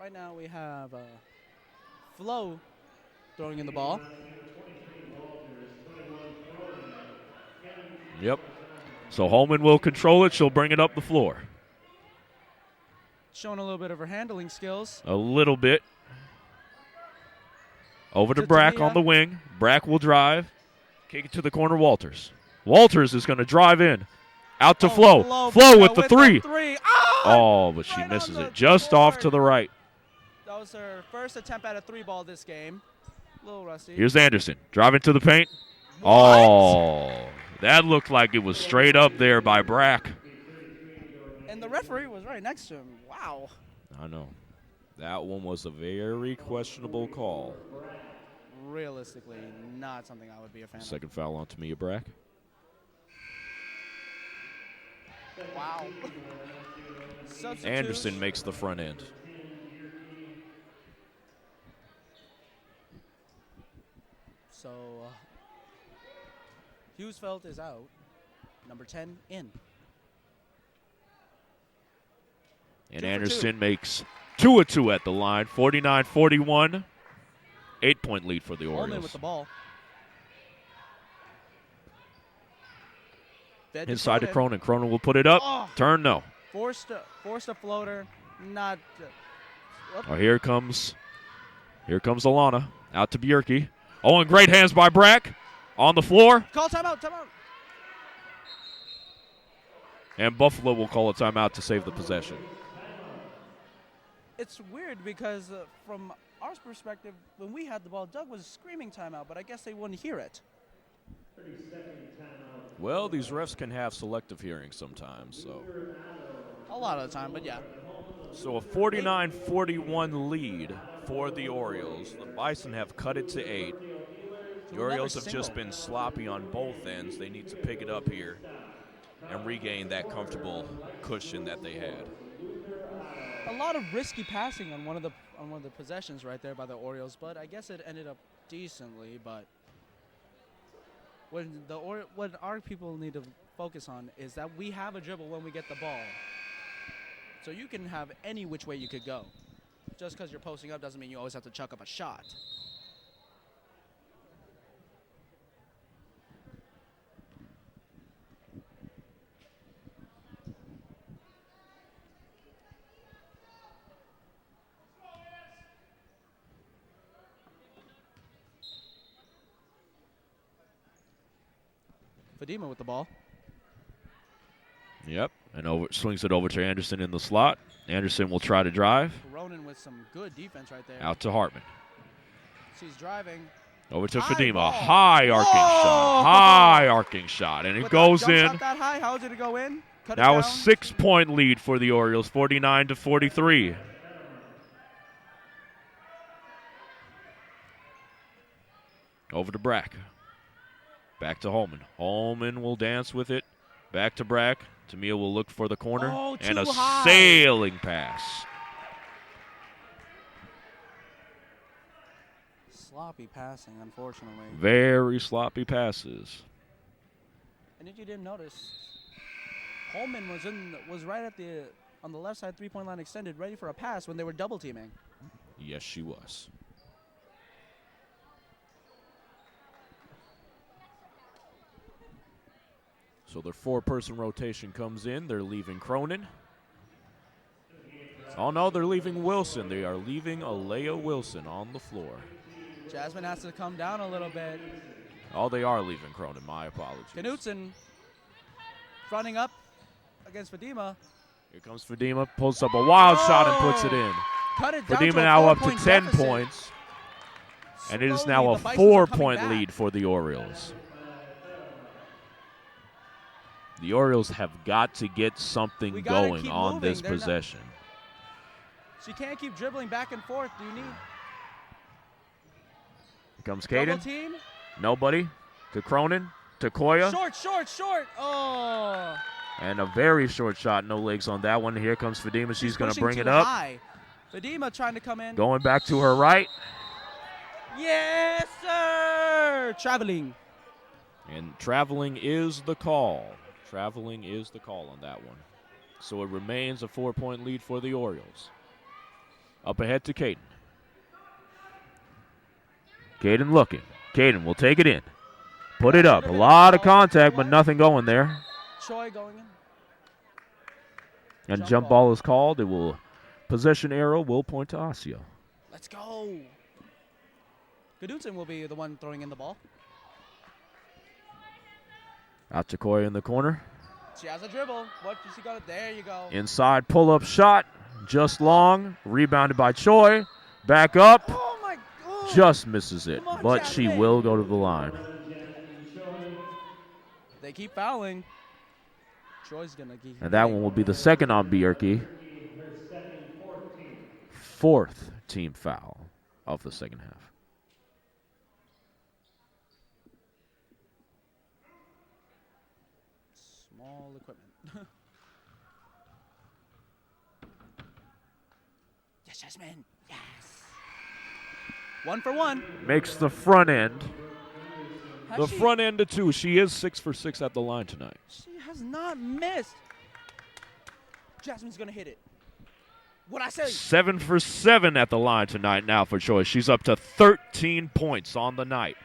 Right now we have Flo throwing in the ball. Yep. So Holman will control it. She'll bring it up the floor. Showing a little bit of her handling skills. A little bit. Over to To Brack Tamia. on the wing. Brack will drive. Kick it to the corner, Walters. Walters is going to drive in. Out to Flo. Flo with the 3. Oh, but she Right misses on the it. Just off board. to the right. That was her first attempt at a 3-ball this game. A little rusty. Here's Anderson. Driving to the paint. What? Oh, that looked like it was straight up there by Brack. And the referee was right next to him. Wow. I know. That one was a very questionable call. Realistically, not something I would be a fan Second foul on Tamia Brack. of. Wow. Substitutes. Anderson makes the front end. So, Hughesfeld is out. Number 10 in. And 2 for Anderson makes 2 of 2 at the line. 49-41. 8-point lead for the Holman Orioles. with the ball. Fed Inside to Cronin. Cronin. Cronin will put it up. Oh. Turn no. Forced a floater. Not. Oh, here comes Alana. Out to Bjerke. Oh, and great hands by Brack. On the floor. Call timeout. Timeout. And Buffalo will call a timeout to save the possession. It's weird because from our perspective, when we had the ball, Doug was screaming timeout, but I guess they wouldn't hear it. Well, these refs can have selective hearing sometimes, so. A lot of the time, but yeah. So a 49-41 lead for the Orioles. The Bison have cut it to 8. The Orioles have just been sloppy on both ends. They need to pick it up here and regain that comfortable cushion that they had. A lot of risky passing on one of the possessions right there by the Orioles, but I guess it ended up decently. But what our people need to focus on is that we have a dribble when we get the ball. So you can have any which way you could go. Just because you're posting up doesn't mean you always have to chuck up a shot. Fadima with the ball. Yep, and swings it over to Anderson in the slot. Anderson will try to drive. Cronin with some good defense right there. Out to Hartman. She's driving. Over to High Fadima. ball. High arcing shot. High arcing shot. And it With goes that jump in. shot that high, how did it go in? Cut it Now down. a 6-point lead for the Orioles, 49-43. Over to Brack. Back to Holman. Holman will dance with it. Back to Brack. Tamia will look for the corner. Oh, and a too high. sailing pass. Sloppy passing, unfortunately. Very sloppy passes. And if you didn't notice, Holman was right on the left side 3-point line extended, ready for a pass when they were double teaming. Yes, she was. So their 4-person rotation comes in. They're leaving Cronin. Oh, no, they're leaving Wilson. They are leaving Alea Wilson on the floor. Jasmine has to come down a little bit. Oh, they are leaving Cronin. My apologies. Knutson fronting up against Fadima. Here comes Fadima. Pulls up a wild shot and puts it in. Cut it down Fadima to a now up to 4-point 10 deficit. points. And it is Slowly, now a the Bisons are coming 4-point back. lead for the Orioles. The Orioles have got to get something We gotta going keep on moving. this They're not- possession. She can't keep dribbling back and forth. Do you need Here comes double Caden. team? Nobody. To Cronin. To Koya. Short. Oh. And a very short shot. No legs on that one. Here comes Fadima. She's going to pushing bring too it up. high. Fadima trying to come in. Going back to her right. Yes, sir. Traveling. And traveling is the call. Traveling is the call on that one. So it remains a 4-point lead for the Orioles. Up ahead to Caden. Caden looking. Caden will take it in. Put it up. A lot of contact, but nothing going there. Choi going in. And jump ball is called. It will possession arrow will point to Osseo. Let's go. Knutson will be the one throwing in the ball. Out to Koya in the corner. She has a dribble. What does she got? There you go. Inside pull-up shot. Just long. Rebounded by Choi. Back up. Oh, my God. Just misses it. Come on, But she Jasmine. will go to the line. They keep fouling. Troy's going to keep. And that one will be the second on Bjerke. 4th team foul of the second half. Small equipment. Yes, Jasmine. Yes. 1 for 1. Makes the front end. Has The she- front end to 2. She is 6 for 6 at the line tonight. She has not missed. Jasmine's going to hit it. What I say? 7 for 7 at the line tonight now for Choi. She's up to 13 points on the night.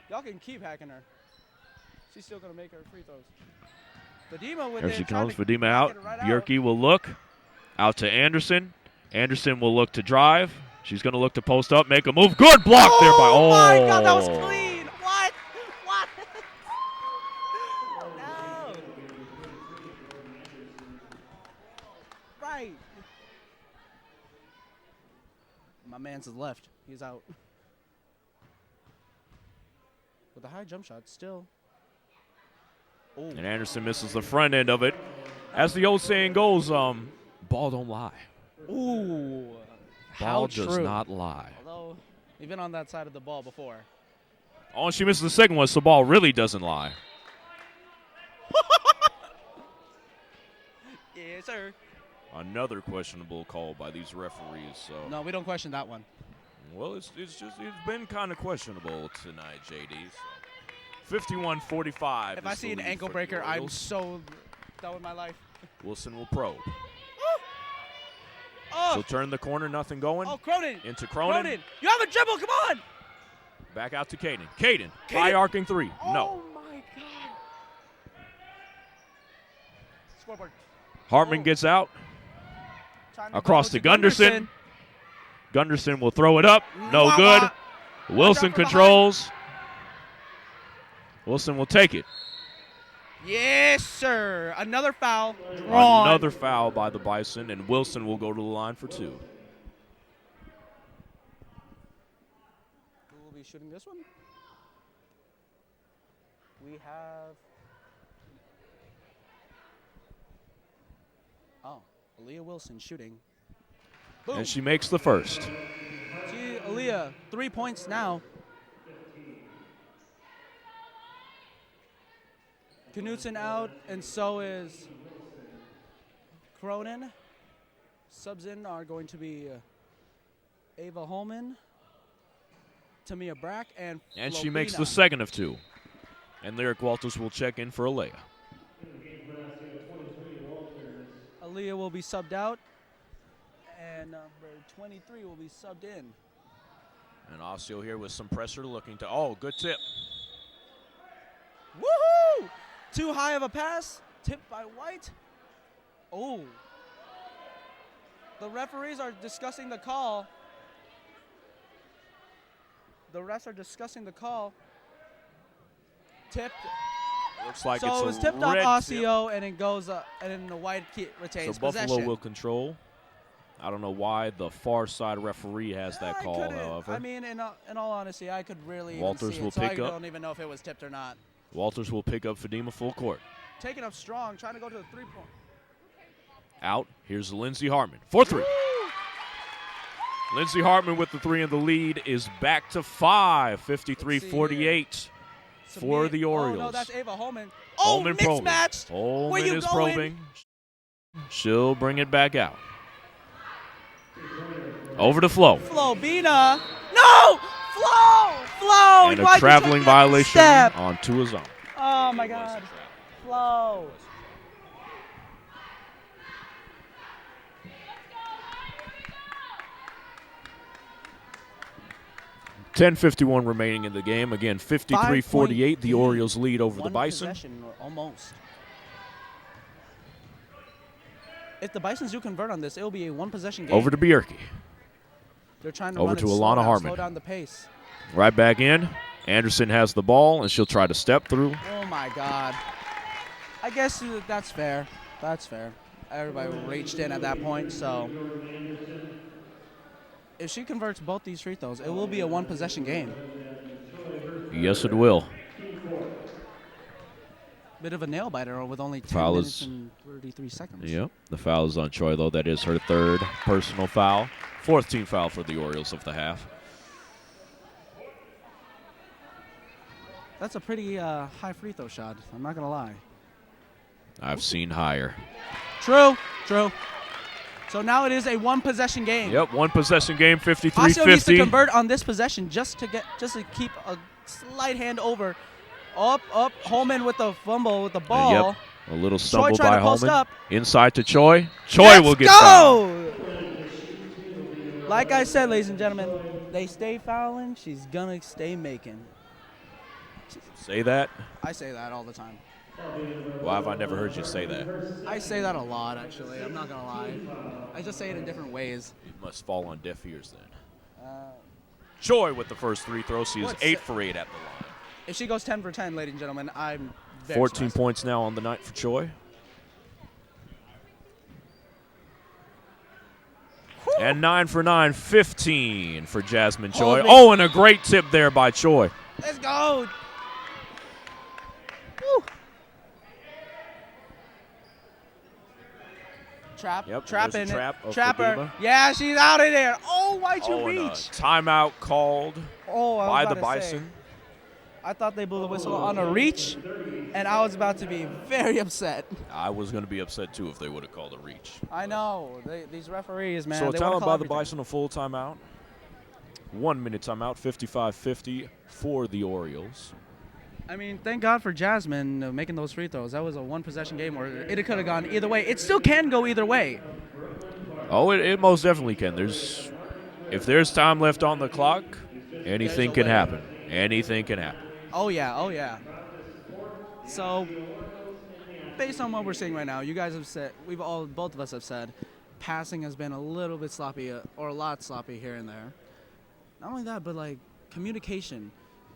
Y'all can keep hacking her. She's still going to make her free throws. Fadima with There it. she trying comes. to Fadima knock out. it right out. Bjerke will look. Out to Anderson. Anderson will look to drive. She's going to look to post up, make a move. Good block there by. Oh, my God, that was clean. What? What? No. Right. My man's is left. He's out. With a high jump shot, still. Oh. And Anderson misses the front end of it. As the old saying goes, ball don't lie. Ooh. Ball How does true. not lie. Although, we've been on that side of the ball before. Oh, and she misses the second one, so ball really doesn't lie. Yes, sir. Another questionable call by these referees. So No, we don't question that one. well, it's been kind of questionable tonight, JD. So 51-45. If I see an ankle breaker, I'm so done with my life. Wilson will probe. Oh, She'll turn the corner, nothing going. oh, Cronin. Into Cronin. You have a dribble. Come on. Back out to Caden. Caden, high arcing three. No. Oh, my God. Scoreboard. Hartman Oh. gets out. Trying to Across go to Gunderson. Gunderson will throw it up. No Wah, good. wah. Wilson out from controls. Wilson will take it. Yes, sir. Another foul. Drawn. Another foul by the Bison, and Wilson will go to the line for two. Who will be shooting this one? We have. Oh, Aaliyah Wilson shooting. Boom. And she makes the first. See, Aaliyah, 3 points now. Knutson out, and so is Cronin. Subs in are going to be Ava Holman, Tamia Brack, and And she makes Flobina. the second of two. And Lyric Walters will check in for Alea. Aaliyah will be subbed out, and number 23 will be subbed in. And Osseo here with some pressure looking to, oh, good tip. Woohoo! Too high of a pass, tipped by White. Oh. The referees are discussing the call. The refs are discussing the call. Tipped. Looks like So it's it was a tipped off red Osseo, and it goes, and then the White retains So Buffalo possession. will control. I don't know why the far side referee has that I call, couldn't- however. I mean, in all honesty, I could really Walters even see will it, so pick I up. don't even know if it was tipped or not. Walters will pick up Fadima full court. Taking up strong, trying to go to the three-point. Out. Here's Lindsey Hartman. 4-3. Lindsey Hartman with the three, and the lead is back to 5. 53-48 for the Orioles. Oh, no, that's Ava Holman. Oh, Holman probing. mismatched. Where Holman you is going? probing. She'll bring it back out. Over to Flo. Flobina. No! Flo! And Why'd a you traveling take that violation step? on Tua's own. Oh, my God. Flo. $10:51 remaining in the game. Again, 53-48. The Orioles lead over the Bison. Possession, almost. If the Bisons do convert on this, it will be a one-possession game. Over to Bjerke. They're trying to over run to it Alana slow down, Harmon. slow down the pace. Right back in. Anderson has the ball, and she'll try to step through. Oh, my God. I guess that's fair. That's fair. Everybody reached in at that point, so. If she converts both these free throws, it will be a one-possession game. Yes, it will. Bit of a nail-biter with only 10 Foul minutes is- and 33 seconds. Yep. The foul is on Choi, though. That is her third personal foul. Fourth team foul for the Orioles of the half. That's a pretty high free throw shot. I'm not going to lie. I've seen higher. True. So now it is a one-possession game. Yep, one possession game, Osseo needs to 53-50. convert on this possession just to keep a slight hand over. Up. Holman with the fumble with the ball. Yep, a little stumble trying by to post Holman. up. Inside to Choi. Choi Let's will get go! fouled. Like I said, ladies and gentlemen, they stay fouling. She's gonna stay making. Say that? I say that all the time. Why have I never heard you say that? I say that a lot, actually. I'm not going to lie. I just say it in different ways. It must fall on deaf ears then. Choi with the first free throw. She is What's 8 it? for 8 at the line. If she goes 10 for 10, ladies and gentlemen, I'm very 14 surprised. points now on the night for Choi. And 9 for 9, 15 for Jasmine Choi. Hold me. Oh, and a great tip there by Choi. Let's go. Woo. Trap. Yep, Trap there's in a trap it. of Trapper. Fadima. Yeah, she's out of there. Oh, why'd you Oh, and a reach? timeout called Oh, I was by about the to Bison. say. I thought they blew the whistle on a reach, and I was about to be very upset. I was going to be upset, too, if they would have called a reach. I know. These referees, man. So a they wanna timeout call by the everything. Bison, a full timeout. 1 minute timeout, 55-50 for the Orioles. I mean, thank God for Jasmine making those free throws. That was a one-possession game where it could have gone either way. It still can go either way. Oh, it most definitely can. If there's time left on the clock, anything can happen. Anything can happen. Oh, yeah. Oh, yeah. So, based on what we're seeing right now, you guys have said, both of us have said, passing has been a little bit sloppy or a lot sloppy here and there. Not only that, but, like, communication.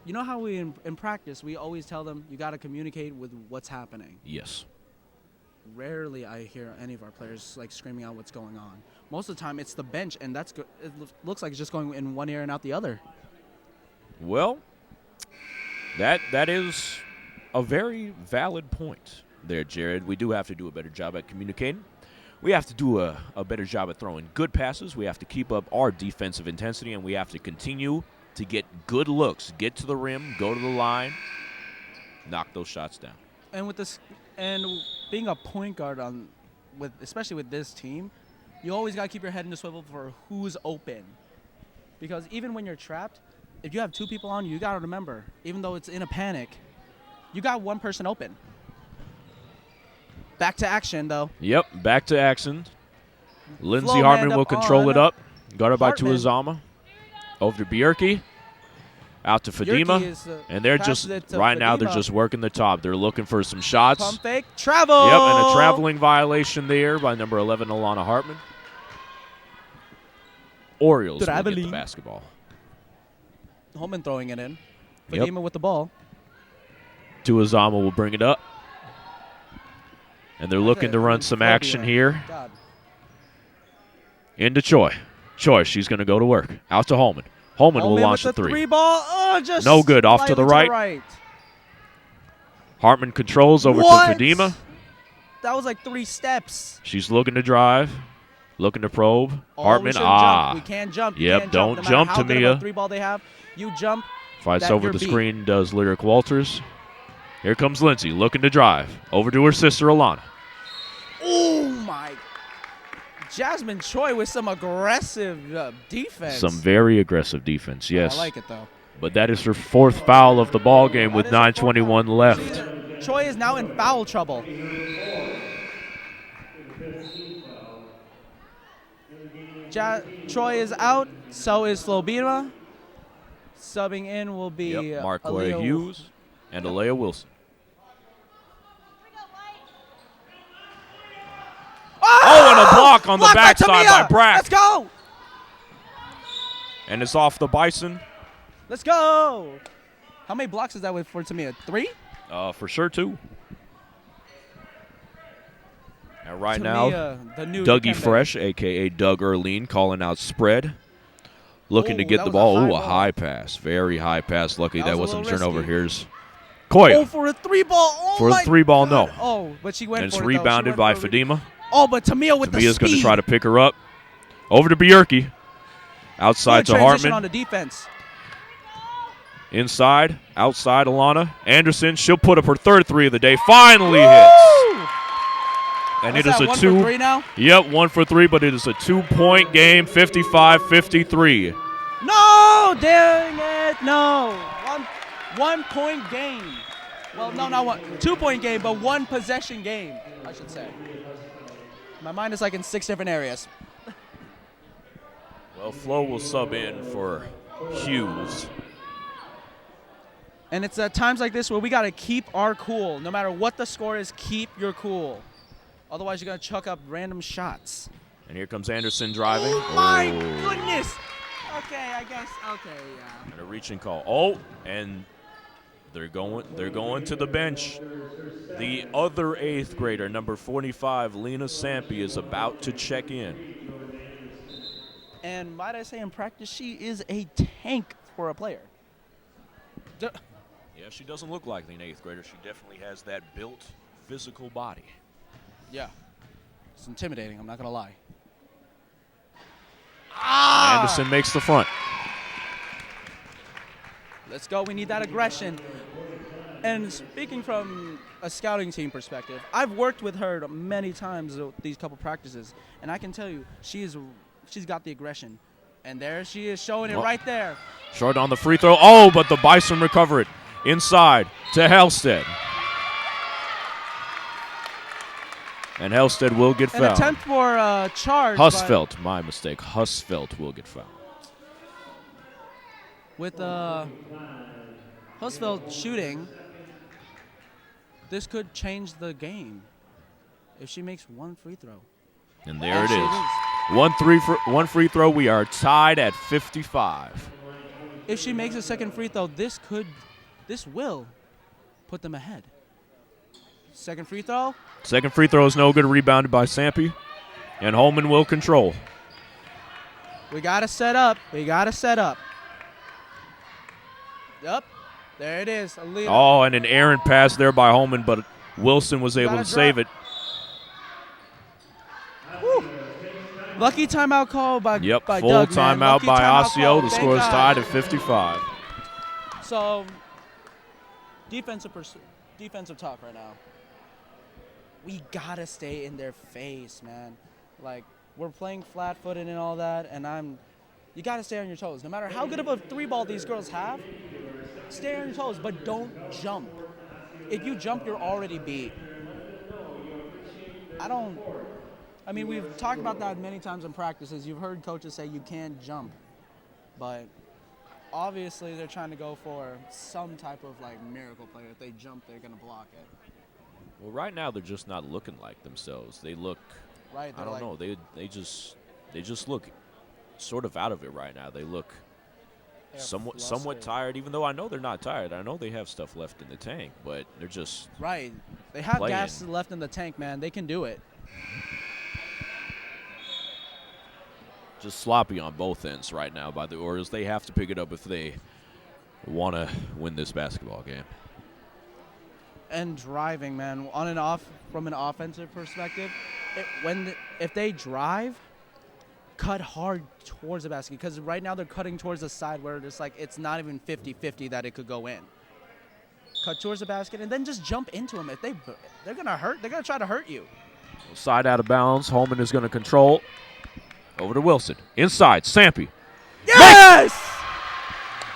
You know how we, in practice, we always tell them, you got to communicate with what's happening. Yes. Rarely I hear any of our players, like, screaming out what's going on. Most of the time, it's the bench, and that's good. It looks like it's just going in one ear and out the other. Well, that is a very valid point there, Jared. We do have to do a better job at communicating. We have to do a better job at throwing good passes. We have to keep up our defensive intensity, and we have to continue to get good looks, get to the rim, go to the line, knock those shots down. And with this, and being a point guard especially with this team, you always got to keep your head in the swivel for who's open. Because even when you're trapped, if you have two people on you got to remember, even though it's in a panic, you got one person open. Back to action, though. Yep, back to action. Lindsay Flow Hartman man will up control on it up. Guarded by Hartman. Tuizama. Over to Bjerke. Out to Fadima. And they're just, right now, they're just working the top. They're looking for some shots. Pump fake, travel. Yep, and a traveling violation there by number 11, Alana Hartman. Orioles will get the Traveling. basketball. Holman throwing it in. Yep. Fadima with the ball. Tuizama will bring it up. And they're looking to run some action here. God. Into Choi. Choi, she's going to go to work. Out to Holman. Holman will launch with the three. Three ball. Oh, just No good. Off to the slightly right. Hartman controls over What? to Fadima. That was like 3 steps. She's looking to drive. Looking to probe. Oh, Hartman, we shouldn't jump. We ah. can't jump. You Yep, can't don't jump. jump, No matter how good of Tamia. a 3 ball they have, you jump. Fights that over you're the beat. screen, does Lyric Walters. Here comes Lindsay, looking to drive. Over to her sister, Alana. Oh, my. Jasmine Choi with some aggressive defense. Some very aggressive defense, yes. I like it, though. But that is her 4th foul of the ball game with That is her 9:21 left. Choi is now in foul trouble. Choi is out. So is Flobina. Subbing in will be Yep, Mark Aaliyah Hughes and Alea Wilson. Oh, and a block on the backside by Brack. Let's go. And it's off the Bison. Let's go. How many blocks is that with for Tamia? 3? For sure, 2. And right Tamia, now, the new Dougie Dikembe. Fresh, a.k.a. Doug Erline, calling out spread. Looking to Oh, get that the was a ball. high Ooh, a ball. high pass. Very high pass. Lucky That that was a wasn't a little turnover. risky. Here's Koya. Oh, for a 3 ball. Oh, For the my 3 ball, no. God. Oh, but she went And for it's it, though. She rebounded went by for it. Fadima. Oh, but Tamia with the Tamia's speed. going to try to pick her up. Over to Bjerke. Outside Good to transition Hartman. on the defense. Inside. Outside, Alana. Anderson. She'll put up her 3rd 3 of the day. Finally hits. And What's it is that, a 1 2. for 3 now? Yep, 1 for 3, but it is a 2-point game, 55-53. No, dang it, no. One point game. Well, no, not one. 2-point game, but 1 possession game, I should say. My mind is like in 6 different areas. Well, Flo will sub in for Hughes. And it's at times like this where we got to keep our cool. No matter what the score is, keep your cool. Otherwise, you're going to chuck up random shots. And here comes Anderson driving. Oh, my goodness. Okay, I guess. Okay, yeah. And a reaching call. Oh, and they're going to the bench. The other 8th grader, number 45, Lena Sampi, is about to check in. And might I say, in practice, she is a tank for a player. Yeah, she doesn't look like an 8th grader. She definitely has that built, physical body. Yeah. It's intimidating, I'm not going to lie. Anderson makes the front. Let's go. We need that aggression. And speaking from a scouting team perspective, I've worked with her many times these couple practices, and I can tell you, she's got the aggression. And there she is showing it right there. Short on the free throw. Oh, but the Bison recover it. Inside to Helsted. And Helsted will get fouled. An attempt for a charge. Husfeldt, my mistake. Husfeldt will get fouled. With Husfeldt shooting, this could change the game if she makes one free throw. And there it is. One free throw. We are tied at 55. If she makes a second free throw, this will put them ahead. Second free throw. Second free throw is no good. Rebounded by Sampi. And Holman will control. We got to set up. Yep. There it is. Oh, and an errant pass there by Holman, but Wilson was able to save it. Woo. Lucky timeout call by Yep, by full Doug, timeout by Osseo. The Thank score is God. tied at 55. So, defensive talk right now. We gotta stay in their face, man. Like, we're playing flat-footed and all that, and you gotta stay on your toes. No matter how good of a three ball these girls have, stay on your toes, but don't jump. If you jump, you're already beat. I mean, we've talked about that many times in practices. You've heard coaches say you can't jump, but obviously they're trying to go for some type of like miracle play. If they jump, they're gonna block it. Well, right now they're just not looking like themselves. They look, Right? I don't know. They just look sort of out of it right now. They look somewhat flustered. tired, even though I know they're not tired. I know they have stuff left in the tank, but they're just Right. They have playing. gas left in the tank, man. They can do it. just sloppy on both ends right now by the Orioles. They have to pick it up if they want to win this basketball game. And driving, man, on and off from an offensive perspective, if they drive, cut hard towards the basket, because right now they're cutting towards the side where it's not even 50-50 that it could go in. Cut towards the basket and then just jump into them. If they're gonna try to hurt you. Side out of bounds. Holman is going to control. Over to Wilson. Inside. Sampi. Yes!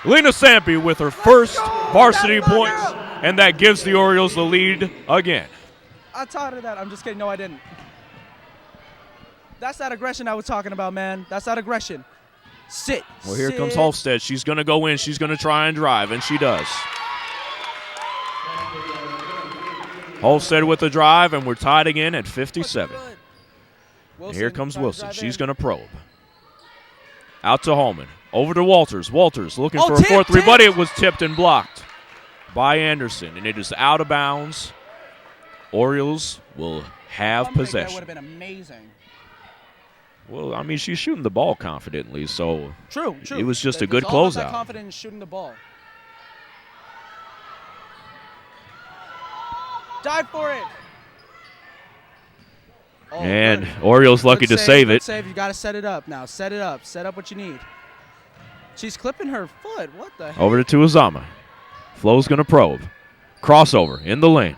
Lena Sampi with her first varsity points, and that gives the Orioles the lead again. I taught her that. I'm just kidding. No, I didn't. That's that aggression I was talking about, man. That's that aggression. Sit. Well, here sit. comes Holstead. She's going to go in. She's going to try and drive, and she does. Holstead with the drive, and we're tied again at 57. And here comes Wilson. She's going to probe. Out to Holman. Over to Walters. Walters looking for a 4-3, but it was tipped and blocked by Anderson, and it is out of bounds. Orioles will have possession. That would have been amazing. Well, I mean, she's shooting the ball confidently, so True. it was just a good all about closeout. that confident in shooting the ball. Dive for it. Oh, and good. Orioles lucky to save it. Save. You got to set it up now. Set it up. Set up what you need. She's clipping her foot. What the heck? Over to Tuazama. Flo's going to probe. Crossover in the lane.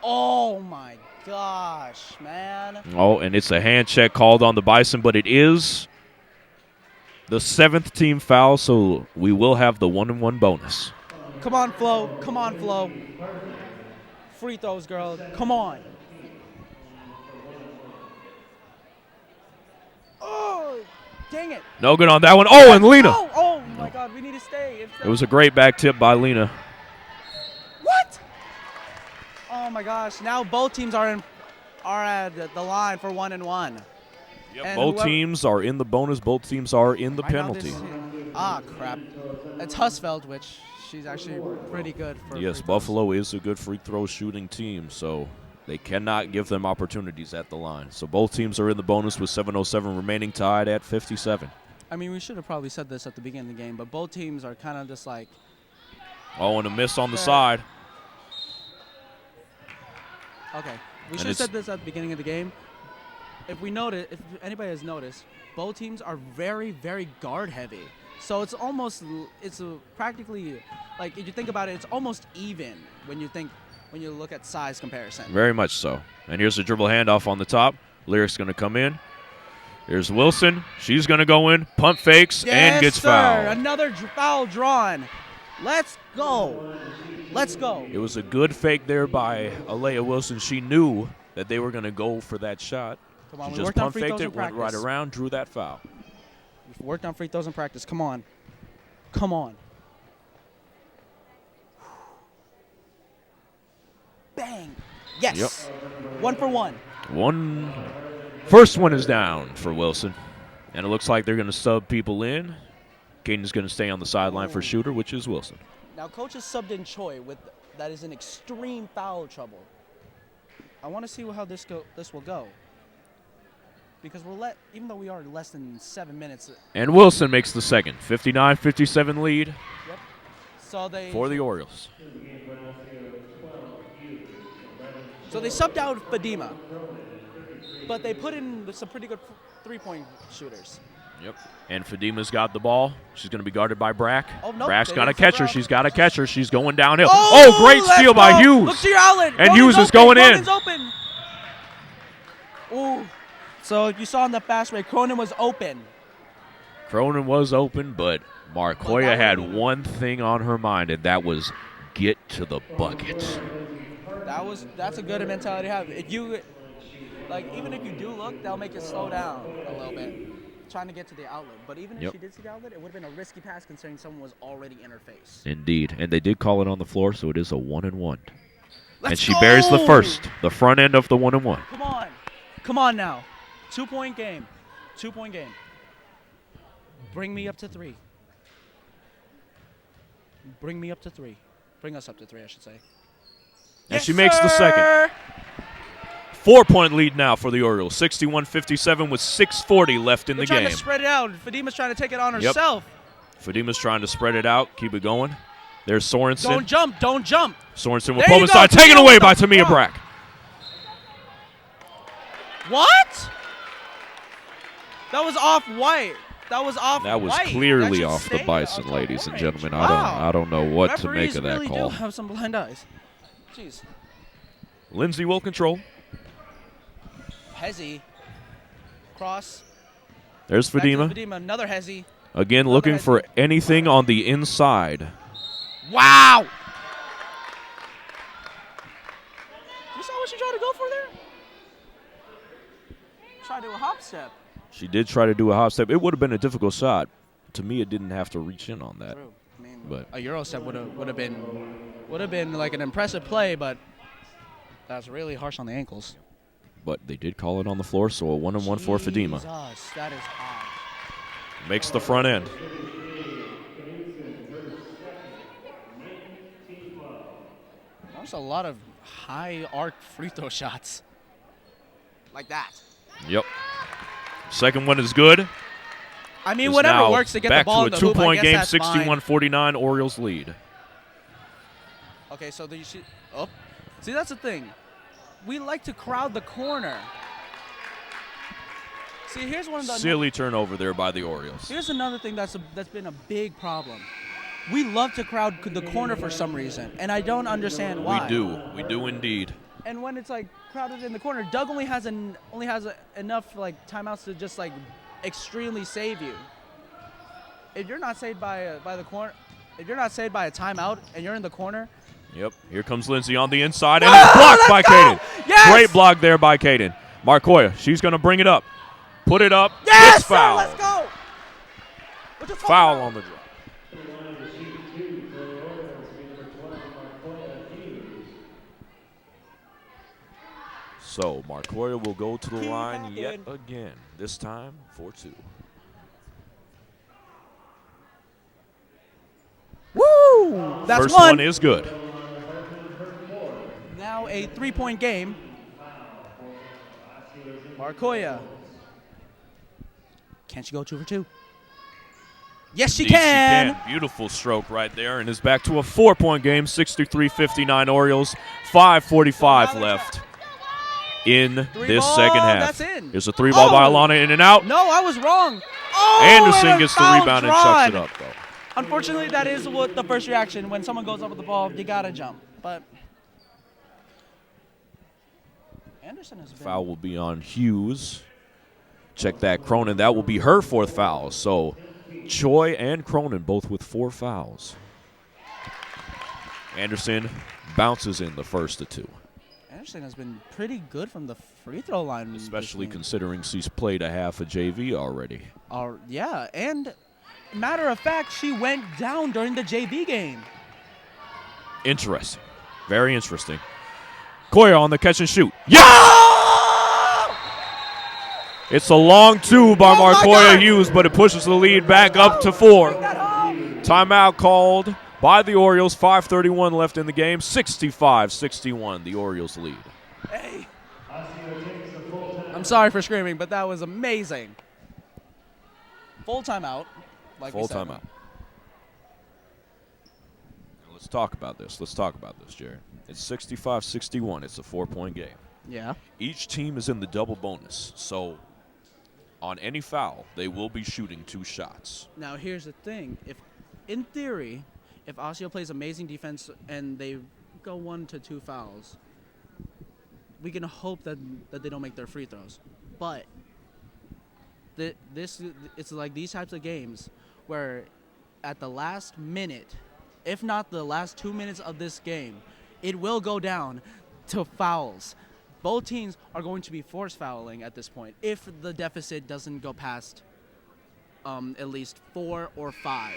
Oh, my gosh, man. Oh, and it's a hand check called on the Bison, but it is the 7th team foul, so we will have the 1-1 bonus. Come on, Flo. Come on, Flo. Free throws, girl. Come on. Oh, dang it. No good on that one. Oh, and Lena. Oh my God, we need to stay. It was a great back tip by Lena. What? Oh my gosh! Now both teams are at the line for 1-1. Yep, And both teams are in the bonus. Both teams are in the right now penalty. Crap! It's Husfeld, which she's actually pretty good for. Yes, free throws. Buffalo is a good free throw shooting team, so they cannot give them opportunities at the line. So both teams are in the bonus with 7:07 remaining, tied at 57. I mean, we should have probably said this at the beginning of the game, but both teams are kind of just like. Oh, and a miss on the side. Okay, we should have said this at the beginning of the game. If anybody has noticed, both teams are very, very guard heavy. So it's practically, like, if you think about it, it's almost even when you look at size comparison. Very much so. And here's a dribble handoff on the top. Lyric's going to come in. Here's Wilson. She's going to go in, pump fakes, and gets fouled. Another foul drawn. Let's go. Let's go. It was a good fake there by Alea Wilson. She knew that they were going to go for that shot. Come on, She we just worked on pump free faked throws it, in went practice. right around, drew that foul. We've worked on free throws in practice. Come on. Come on. Bang. Yes. Yep. 1 for 1. First one is down for Wilson. And it looks like they're going to sub people in. Caden's going to stay on the sideline for shooter, which is Wilson. Now, coach has subbed in Choi that is in extreme foul trouble. I want to see how this will go. Because even though we are less than 7 minutes. And Wilson makes the second. 59-57 lead. Yep. So for the Orioles. So they subbed out Fadima. But they put in some pretty good three-point shooters. Yep. And Fadima's got the ball. She's going to be guarded by Brack. Oh, no. Brack's got to catch her. She's got to catch her. She's going downhill. Oh, great steal by Hughes. Look to your outlet. And Cronin's Hughes is open. going in. Cronin's open. Ooh. So if you saw in the fast break, Cronin was open. Cronin was open, but Marcoya had one thing on her mind, and that was get to the bucket. That's a good mentality to have. If you even if you do look, they'll make it slow down a little bit, trying to get to the outlet. But even if she did see the outlet, it would have been a risky pass considering someone was already in her face. Indeed, and they did call it on the floor, so it is a 1-1. And she go! buries the first, the front end of the 1-1. Come on now, 2-point game, 2-point game. Bring me up to 3. Bring me up to 3. Bring us up to 3, I should say. And she makes the second. 4-point lead now for the Orioles. 61-57 with 6:40 left in the game. They're trying to spread it out. Fadima's trying to take it on herself. Fadima's trying to spread it out, keep it going. There's Sorensen. Don't jump. Sorensen with Popen side, taken away by Tamia Brack. What? That was off-white. That was clearly off the Bison, ladies and gentlemen. Wow. I don't know what Referees to make of that really call. Do have some blind eyes. Jeez. Lindsay will control. Hezzy. Cross. There's Fadima. Another Hezzy. Again, looking for anything on the inside. Wow! You saw what she tried to go for there? Tried to do a hop step. She did try to do a hop step. It would have been a difficult shot. To me, it didn't have to reach in on that. True. I mean, but a Euro step would have been like an impressive play, but that's really harsh on the ankles. But they did call it on the floor, so a 1-1 for Fadima. Jesus, that is odd. Makes the front end. There's a lot of high arc free throw shots. Like that. Yep. Second one is good. I mean, whatever works to get the ball in the hoop, I guess that's fine. Back to a 2-point game, 61-49 Orioles lead. Okay, so you see, see, that's the thing. We like to crowd the corner. See, here's one of the silly turnover there by the Orioles. Here's another thing that's been a big problem. We love to crowd the corner for some reason, and I don't understand why. We do indeed. And when it's like crowded in the corner, Doug only has enough like timeouts to just like extremely save you. If you're not saved by the corner, if you're not saved by a timeout and you're in the corner. Yep. Here comes Lindsay on the inside, and it's blocked by Caden. Yes! Great block there by Caden. Marcoya, she's going to bring it up. Put it up. Yes, it's foul. Let's go. Foul on the draw. So Marcoya will go to the line yet again, this time for 2. Woo! That's First one is good. Now a 3-point game. Marcoya. Can she go 2 for 2? Yes, she Indeed can. Beautiful stroke right there, and is back to a 4-point game, 63-59 Orioles. 5:45 left in this second half. That's in. Here's a 3-ball by Alana, in and out. No, I was wrong. Oh, Anderson and a gets the foul rebound and drawn. chucks it up, though. Unfortunately, that is what the first reaction. When someone goes up with the ball, you got to jump. But Anderson has been. Foul will be on Hughes. Check that, Cronin. That will be her 4th foul. So Choi and Cronin both with 4 fouls. Anderson bounces in the first of 2. Anderson has been pretty good from the free throw line. Especially considering she's played a half of JV already. Yeah, and matter of fact, she went down during the JV game. Interesting. Very interesting. Koya on the catch and shoot. Yeah! It's a long 2 by Marcoya Hughes, but it pushes the lead back up to 4. Timeout called by the Orioles. 5:31 left in the game. 65-61, the Orioles lead. Hey. I'm sorry for screaming, but that was amazing. Full timeout. Full timeout. Let's talk about this. Jared. It's 65-61. It's a 4-point game. Yeah. Each team is in the double bonus, so on any foul, they will be shooting 2 shots. Now, here's the thing. In theory, if Osseo plays amazing defense and they go 1 to 2 fouls, we can hope that they don't make their free throws. But it's like these types of games where at the last minute, if not the last 2 minutes of this game, it will go down to fouls. Both teams are going to be force fouling at this point if the deficit doesn't go past at least 4 or 5.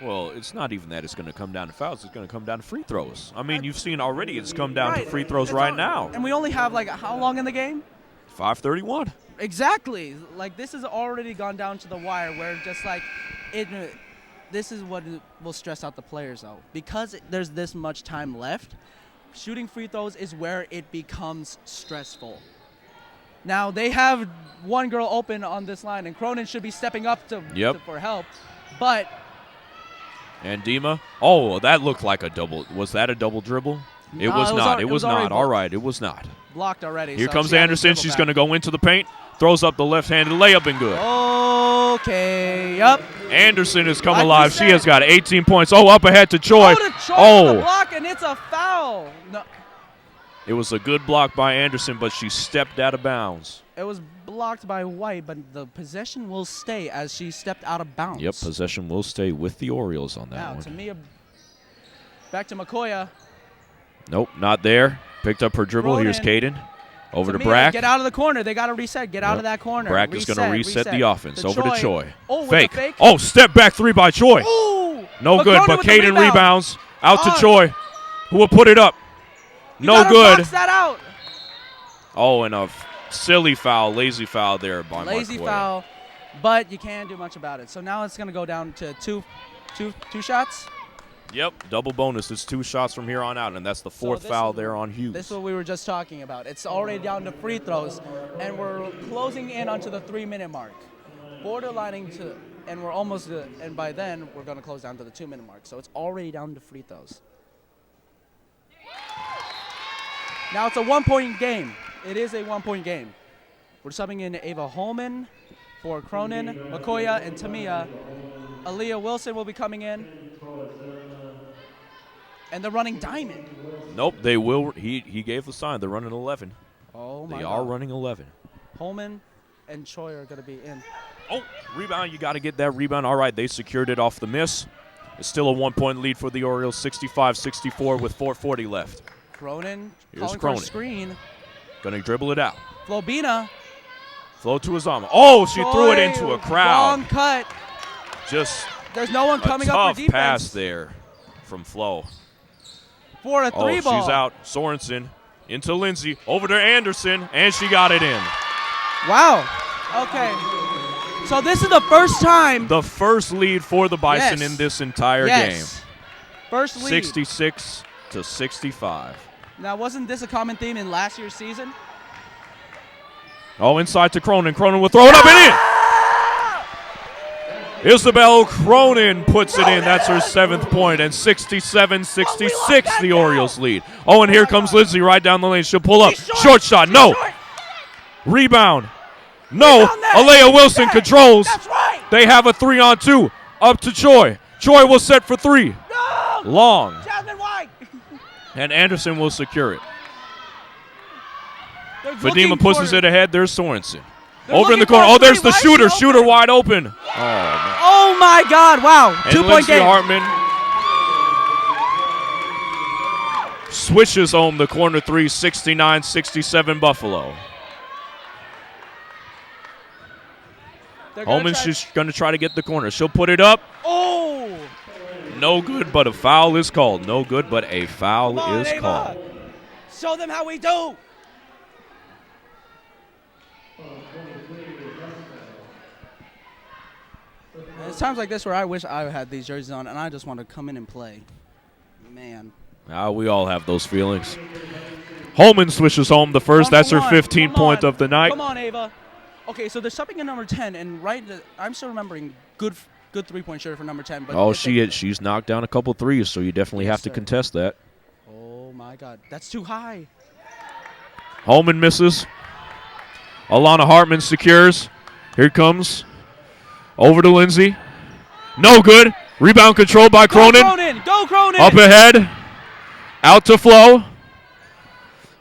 Well, it's not even that it's going to come down to fouls. It's going to come down to free throws. I mean, you've seen already it's come down to free throws right now. And we only have, like, how long in the game? 5:31. Exactly. Like, this has already gone down to the wire where just, like, this is what will stress out the players, though. Because there's this much time left, shooting free throws is where it becomes stressful. Now, they have one girl open on this line, and Cronin should be stepping up for help. But and Dima. Oh, that looked like a double. Was that a double dribble? It was not. It was not. All right, it was not. Blocked already. Here comes Anderson. She's going to go into the paint. Throws up the left-handed layup and good. Okay, yep. Anderson has come alive. She has got 18 points. Oh, up ahead to Choi. Oh, the block, and it's a foul. No. It was a good block by Anderson, but she stepped out of bounds. It was blocked by White, but the possession will stay as she stepped out of bounds. Yep, possession will stay with the Orioles on that now, one. Tamia, back to Marcoya. Nope, not there. Picked up her dribble. Here's Caden. Over to Brack. Get out of the corner. They got to reset. Get out of that corner. Brack is going to reset the offense. Over to Choi. Oh, fake. Oh, step back 3 by Choi. Ooh, no good, but Caden rebounds. Out to Choi, who will put it up. No good. Box that out. Oh, and a silly foul, lazy foul there by Lazy Marcoya. foul, but you can't do much about it. So now it's going to go down to two shots. Yep, double bonus. It's 2 shots from here on out, and that's the 4th foul there on Hughes. This is what we were just talking about. It's already down to free throws, and we're closing in onto the 3-minute mark. Borderlining to, and we're almost, and by then, we're going to close down to the 2-minute mark. So it's already down to free throws. Now it's a 1-point game. It is a 1-point game. We're subbing in Ava Holman for Cronin, Marcoya, and Tamia. Aaliyah Wilson will be coming in. And they're running diamond. Nope, they will. He gave the sign. They're running 11. Oh, my God. They are running 11. Holman and Choi are going to be in. Oh, rebound. You got to get that rebound. All right, they secured it off the miss. It's still a 1-point lead for the Orioles, 65-64 with 4:40 left. Cronin Here's calling for a screen. Going to dribble it out. Flobina. Flow to Azama. Oh, she threw it into a crowd. Long cut. Just there's no one coming up for defense. tough pass there from Flo. For a 3-ball. She's out. Sorensen Into Lindsay, over to Anderson, and she got it in. Wow. Okay. So this is the first time. The first lead for the Bison Yes. in this entire Yes. game. First lead. 66 to 65. Now, wasn't this a common theme in last year's season? Oh, inside to Cronin. Cronin will throw it up and in. Isabel Cronin puts it in. That's her 7th point. And 67-66, the Orioles lead. Oh, and here comes Lindsay right down the lane. She'll pull up. Short shot. No. Rebound. No. Alea Wilson controls. That's right. They have a 3-on-2. Up to Choi. Choi will set for 3. No. Long. Jasmine White. And Anderson will secure it. They're looking Fadima pushes for- it ahead. There's Sorensen. They're Over in the looking corner. for a Oh, there's three. the Why is shooter. she Shooter open? wide open. Oh, man. Oh, my God. Wow. And 2-point Lindsay game. Hartman swishes home the corner 3, 69-67 Buffalo. They're gonna Holman's try- just going to try to get the corner. She'll put it up. Oh. No good, but a foul is called. No good, but a foul Come on, is Ava. called. Show them how we do. It's times like this where I wish I had these jerseys on and I just want to come in and play. Man. We all have those feelings. Holman swishes home the first. That's her 15th point of the night. Come on, Ava. Okay, so they're subbing in number 10, and I'm still remembering good 3-point shooter for number 10. But Oh, she's knocked down a couple threes, so you definitely Yes, have to sir. contest that. Oh my God, that's too high. Holman misses. Alana Hartman secures. Here it comes. Over to Lindsay. No good. Rebound controlled by Cronin. Go Cronin! Go Cronin! Up ahead. Out to Flo.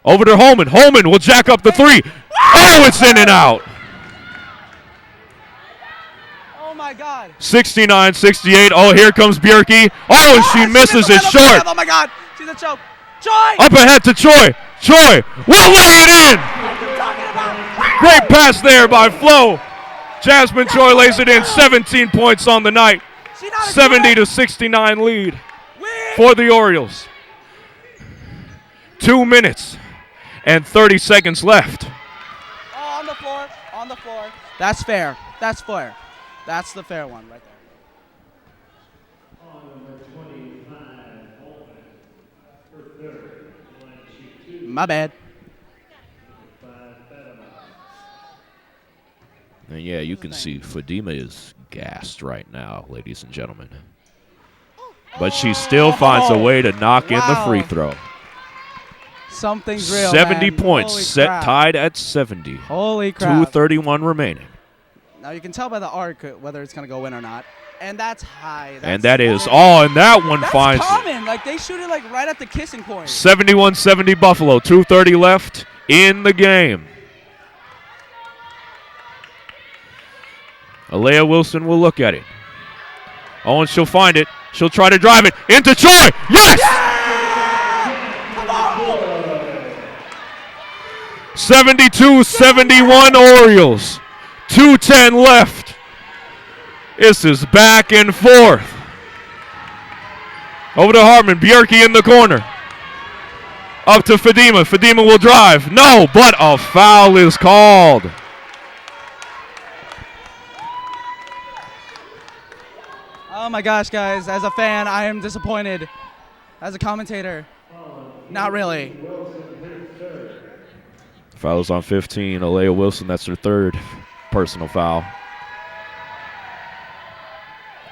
Over to Holman. Holman will jack up the 3. Oh, it's in and out. Oh my God. 69-68. Oh, here comes Bjerke. Oh, and she misses it short. Oh my God. She's a choke. Joy! Up ahead to Choi. Choi will lay it in. Great pass there by Flo. Jasmine Choi lays it in. 17 points on the night. 70-69 lead for the Orioles. 2 minutes and 30 seconds left. Oh, on the floor. On the floor. That's fair. That's fair. That's the fair one right there. My bad. And yeah, you can see Fadima is gassed right now, ladies and gentlemen. But she still finds a way to knock in the free throw. Something's real, 70 man. points, Holy set crap. tied at 70. Holy crap. 2:31 remaining. Now you can tell by the arc whether it's going to go in or not. And that's high. And that is all, and that one That's finds it. common. Like, they shoot it, like, right at the kissing point. 71-70 Buffalo, 2:30 left in the game. Alea Wilson will look at it. Oh, and she'll find it. She'll try to drive it into Choi. Yes! 72-71 Orioles. 2:10 left. This is back and forth. Over to Hartman. Bjerke in the corner. Up to Fadima. Fadima will drive. No, but a foul is called. Oh my gosh, guys. As a fan, I am disappointed. As a commentator, not really. Fouls on 15. Alea Wilson, that's her 3rd personal foul.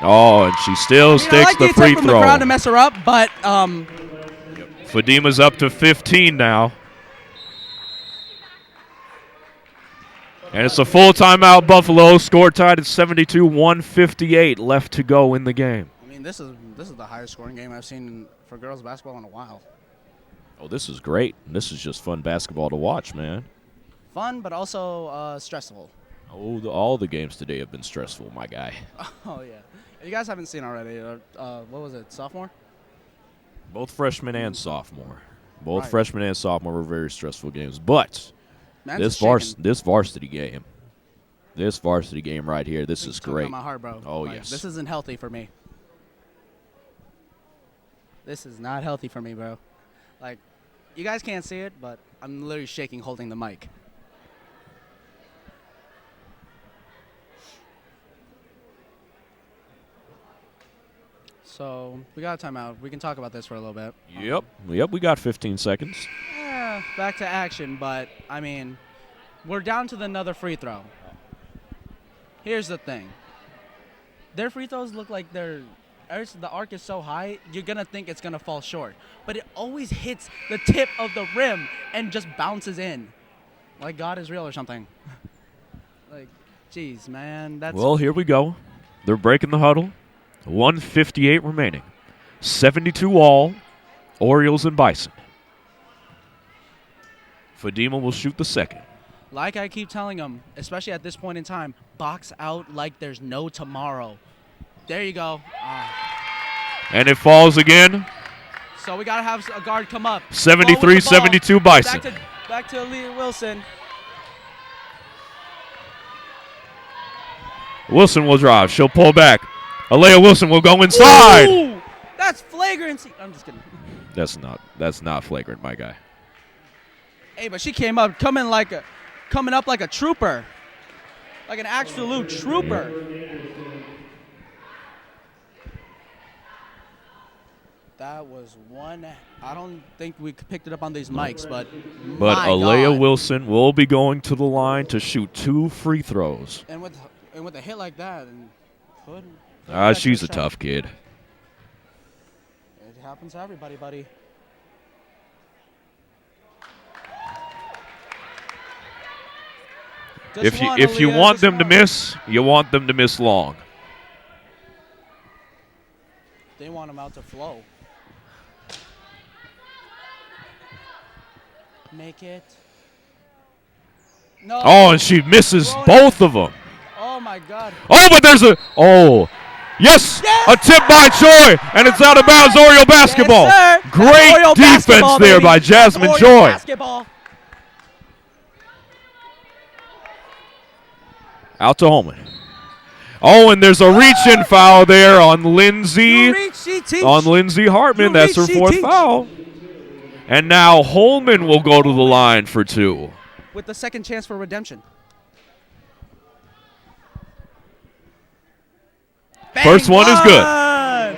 Oh, and she still I sticks like the the free attempt from the throw. crowd to mess her up, but Fadima's up to 15 now. And it's a full timeout. Buffalo score tied at 72, 158 left to go in the game. I mean, this is the highest scoring game I've seen for girls basketball in a while. Oh, this is great. This is just fun basketball to watch, man. Fun, but also stressful. Oh, all the games today have been stressful, my guy. Oh yeah. You guys haven't seen already. What was it? Sophomore? Both freshman and sophomore. Both Right. freshman and sophomore were very stressful games. But Man's this varsity game right here, this is great. My heart, bro. Oh, Like, yes. This isn't healthy for me. This is not healthy for me, bro. Like, You guys can't see it, but I'm literally shaking holding the mic. So we got a timeout. We can talk about this for a little bit. Yep, we got 15 seconds. Yeah, back to action, but, I mean, we're down to another free throw. Here's the thing. Their free throws look like the arc is so high, you're going to think it's going to fall short. But it always hits the tip of the rim and just bounces in. Like God is real or something. Like, jeez, man. Well, here we go. They're breaking the huddle. 1:58 remaining. 72 all. Orioles and Bison. Fadima will shoot the second. Like I keep telling them, especially at this point in time, box out like there's no tomorrow. There you go. And it falls again. So we got to have a guard come up. 73-72 Bison. Back to Aaliyah Wilson. Wilson will drive. She'll pull back. Alea Wilson will go inside. Ooh, that's flagrancy. I'm just kidding. That's not flagrant, my guy. Hey, but she came up coming up like a trooper. Like an absolute trooper. That was one. I don't think we picked it up on these mics, but Alea God. Wilson will be going to the line to shoot 2 free throws. And with a hit like that, She's a tough kid. It happens to everybody, buddy. If you want them to miss, you want them to miss long. They want them out to flow. Make it. No. Oh, and she misses both of them. Oh, my God. Oh, but there's a... Oh. Yes! A tip by Choi, and it's out of bounds, Oriole basketball. Yes, sir. Great Oriole defense basketball, there baby. by Jasmine Oriole Choi. Basketball. Out to Holman. Oh, and there's a reach-in foul there on Lindsay. You reach, she teach. On Lindsay Hartman. You That's her reach, she 4th teach. foul. And now Holman will go to the line for 2. With the second chance for redemption. First one is good.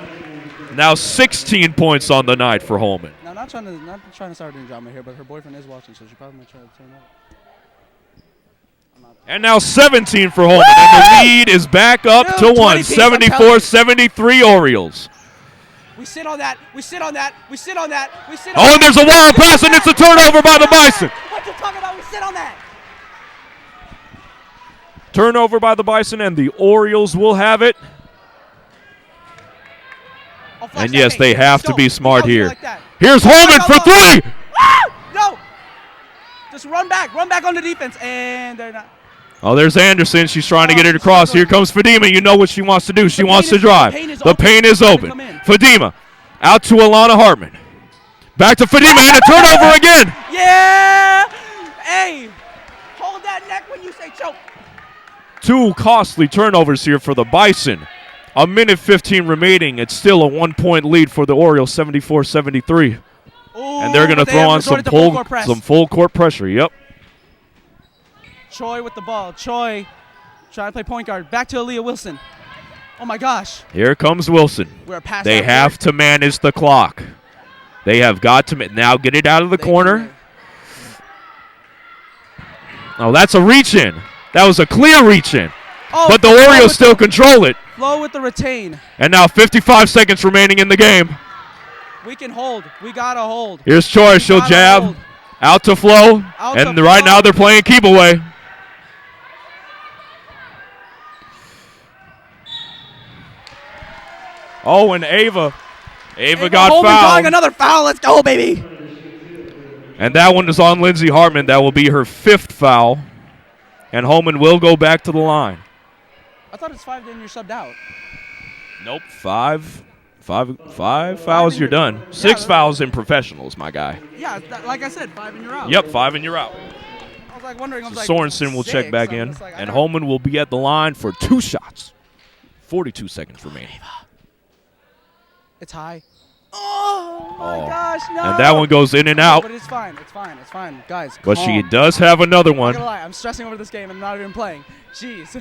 Good. Now 16 points on the night for Holman. Now, not trying to start any drama here, but her boyfriend is watching, so she probably might try to turn up. And now 17 for Holman. And the lead is back up to 1. 74-73 Orioles. We sit on that. We sit on that. We sit on that. We sit on Oh, that. and there's a wild pass, and it's a turnover by the Bison. What you talking about? We sit on that. Turnover by the Bison, and the Orioles will have it. And yes, they have to be smart here. Here's Holman for 3. No. Just run back on the defense, and they're not. Oh, there's Anderson. She's trying to get it across. Here comes Fadima. You know what she wants to do. She wants to drive. The paint is open. Fadima out to Alana Hartman. Back to Fadima, and a turnover again. Yeah. Hey, hold that neck when you say choke. 2 costly turnovers here for the Bison. A minute 15 remaining. It's still a 1-point lead for the Orioles, 74-73. And they're going to throw on some full court pressure. Yep. Choi with the ball. Choi trying to play point guard. Back to Aaliyah Wilson. Oh, my gosh. Here comes Wilson. They have to manage the clock. They have got to now get it out of the corner. Oh, that's a reach-in. That was a clear reach-in. Oh, but the Orioles still control it. Flow with the retain. And now 55 seconds remaining in the game. We can hold. We got to hold. Here's Choi. She'll jab. Hold. Out to Flow. And right now they're playing keep away. Oh, and Ava got Holman fouled. drawing another foul. Let's go, baby. And that one is on Lindsay Hartman. That will be her 5th foul. And Holman will go back to the line. I thought it's 5, then you're subbed out. Nope, 5 fouls, you're done. 6 fouls in professionals, my guy. Yeah, like I said, 5 and you're out. Yep, 5 and you're out. I was like wondering. Sorensen will check back in, and Holman will be at the line for 2 shots. 42 seconds remaining. It's high. Oh, my Oh. gosh, no. And that one goes in and out. But it's fine. Guys, But calm. she does have another I'm not one. gonna lie, I'm stressing over this game and I'm not even playing. Jeez.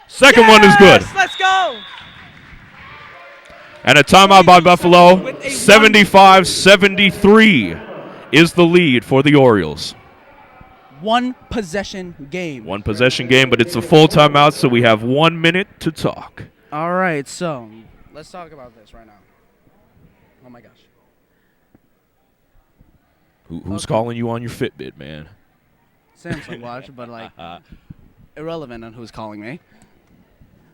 Second one is good. Yes, let's go. And a timeout by Buffalo. With a 75-73 is the lead for the Orioles. One possession game. One possession game, but it's a full timeout, so we have 1 minute to talk. All right, so let's talk about this right now. Oh my gosh. Who's calling you on your Fitbit, man? Samsung watch, but like irrelevant on who's calling me.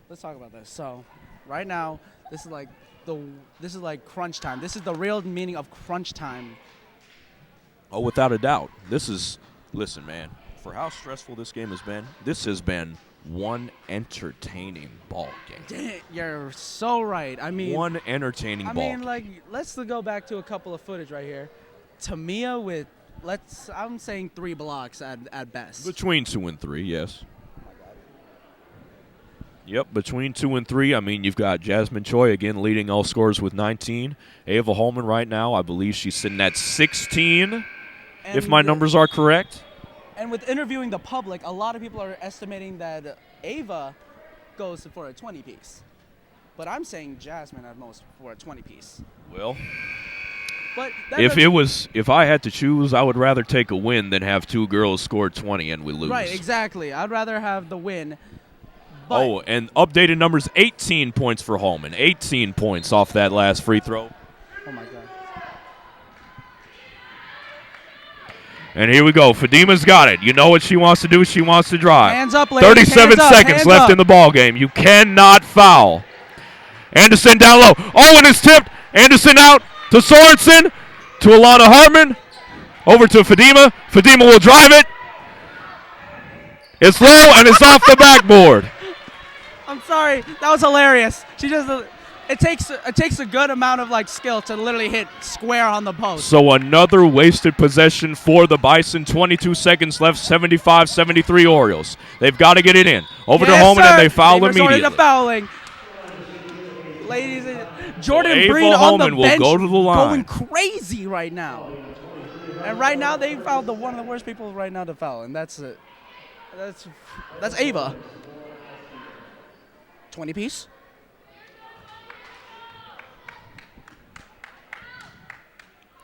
Let's talk about this. So, right now, this is like crunch time. This is the real meaning of crunch time. Oh, without a doubt. Listen, man, for how stressful this game has been, this has been one entertaining ball game. Dang, you're so right. I mean, One entertaining ball game. like, let's go back to a couple of footage right here. Tamiya with, I'm saying 3 blocks at best. Between 2 and 3, yes. Yep, between 2 and 3. I mean, you've got Jasmine Choi again leading all scorers with 19. Ava Holman right now, I believe she's sitting at 16, if my numbers are correct. And with interviewing the public, a lot of people are estimating that Ava goes for a 20-piece. But I'm saying Jasmine at most for a 20-piece. Well, But if I had to choose, I would rather take a win than have 2 girls score 20 and we lose. Right, exactly. I'd rather have the win. But Oh, and updated numbers, 18 points for Holman. 18 points off that last free throw. oh my God. And here we go. Fadima's got it. You know what she wants to do? She wants to drive. Hands up, ladies. 37 Hands up, seconds hands left up. in the ball game. You cannot foul. Anderson down low. Oh, and it's tipped. Anderson out to Sorensen, to Alana Hartman, over to Fadima. Fadima will drive it. It's low, and it's off the backboard. I'm sorry. That was hilarious. She just it takes a good amount of like skill to literally hit square on the post. So another wasted possession for the Bison. 22 seconds left, 75-73 Orioles. They've got to get it in. Over to Yes, Holman, sir. and they foul They resorted immediately. to fouling. Ladies, Jordan Ava Breen on Holman the will bench go to the line. going crazy right now. And right now they fouled one of the worst people right now to foul, and that's Ava. 20-piece.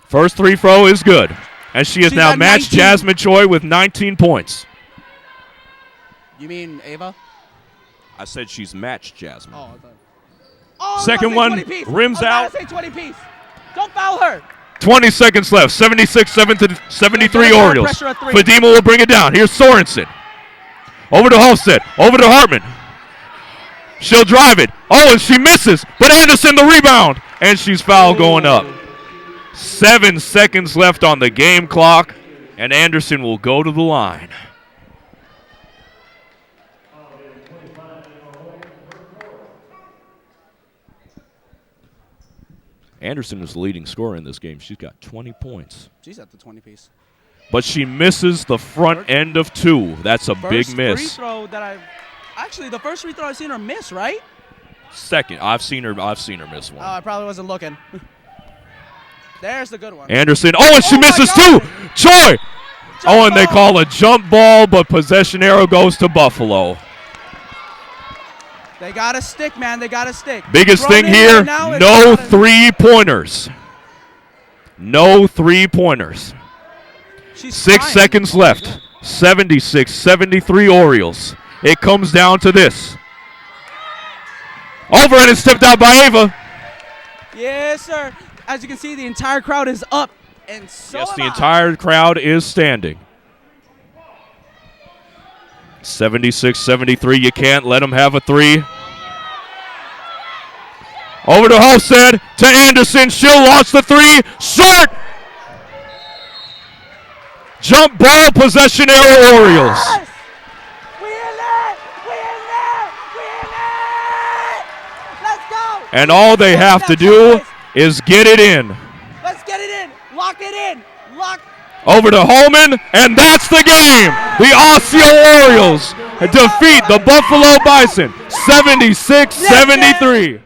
First free throw is good. And she has She's now at matched 19. Jasmine Choi with 19 points. You mean Ava? I said she's matched Jasmine. Oh, I thought. Oh, Second one, rims out. I was about to say 20-piece. Don't foul her. 20 seconds left. 76-73 Yeah, Orioles. pressure at 3. Fadima will bring it down. Here's Sorensen. Over to Holstead. Over to Hartman. She'll drive it. Oh, and she misses. But Anderson the rebound. And she's fouled going up. 7 seconds left on the game clock. And Anderson will go to the line. Anderson is the leading scorer in this game. She's got 20 points. She's at the 20-piece. But she misses the front end of 2. That's a big Free miss. throw that actually the first free throw I've seen her miss, right? Second, I've seen her miss one. I probably wasn't looking. There's the good one. Anderson. Oh, and she Oh my misses God. 2. Choi. Oh, and they ball. call a jump ball, but possession arrow goes to Buffalo. They got to stick, man. They got to stick. Biggest Thrown thing in here, right now is no gotta- 3-pointers. No 3-pointers. She's 6 fine. seconds left. 76-73 Orioles. It comes down to this. Over, and it's tipped out by Ava. Yes, sir. As you can see, the entire crowd is up, and so Yes, am the I. entire crowd is standing. 76-73. You can't let them have a 3. Over to Holstead, to Anderson. She'll launch the 3. Short! Jump ball, possession arrow, Orioles. Yes! We in it! We in it! We in it! Let's go! And all they have to do is get it in. Let's get it in! Lock it in! Lock. Over to Holman, and that's the game. The Osseo Orioles defeat the Buffalo Bison 76-73.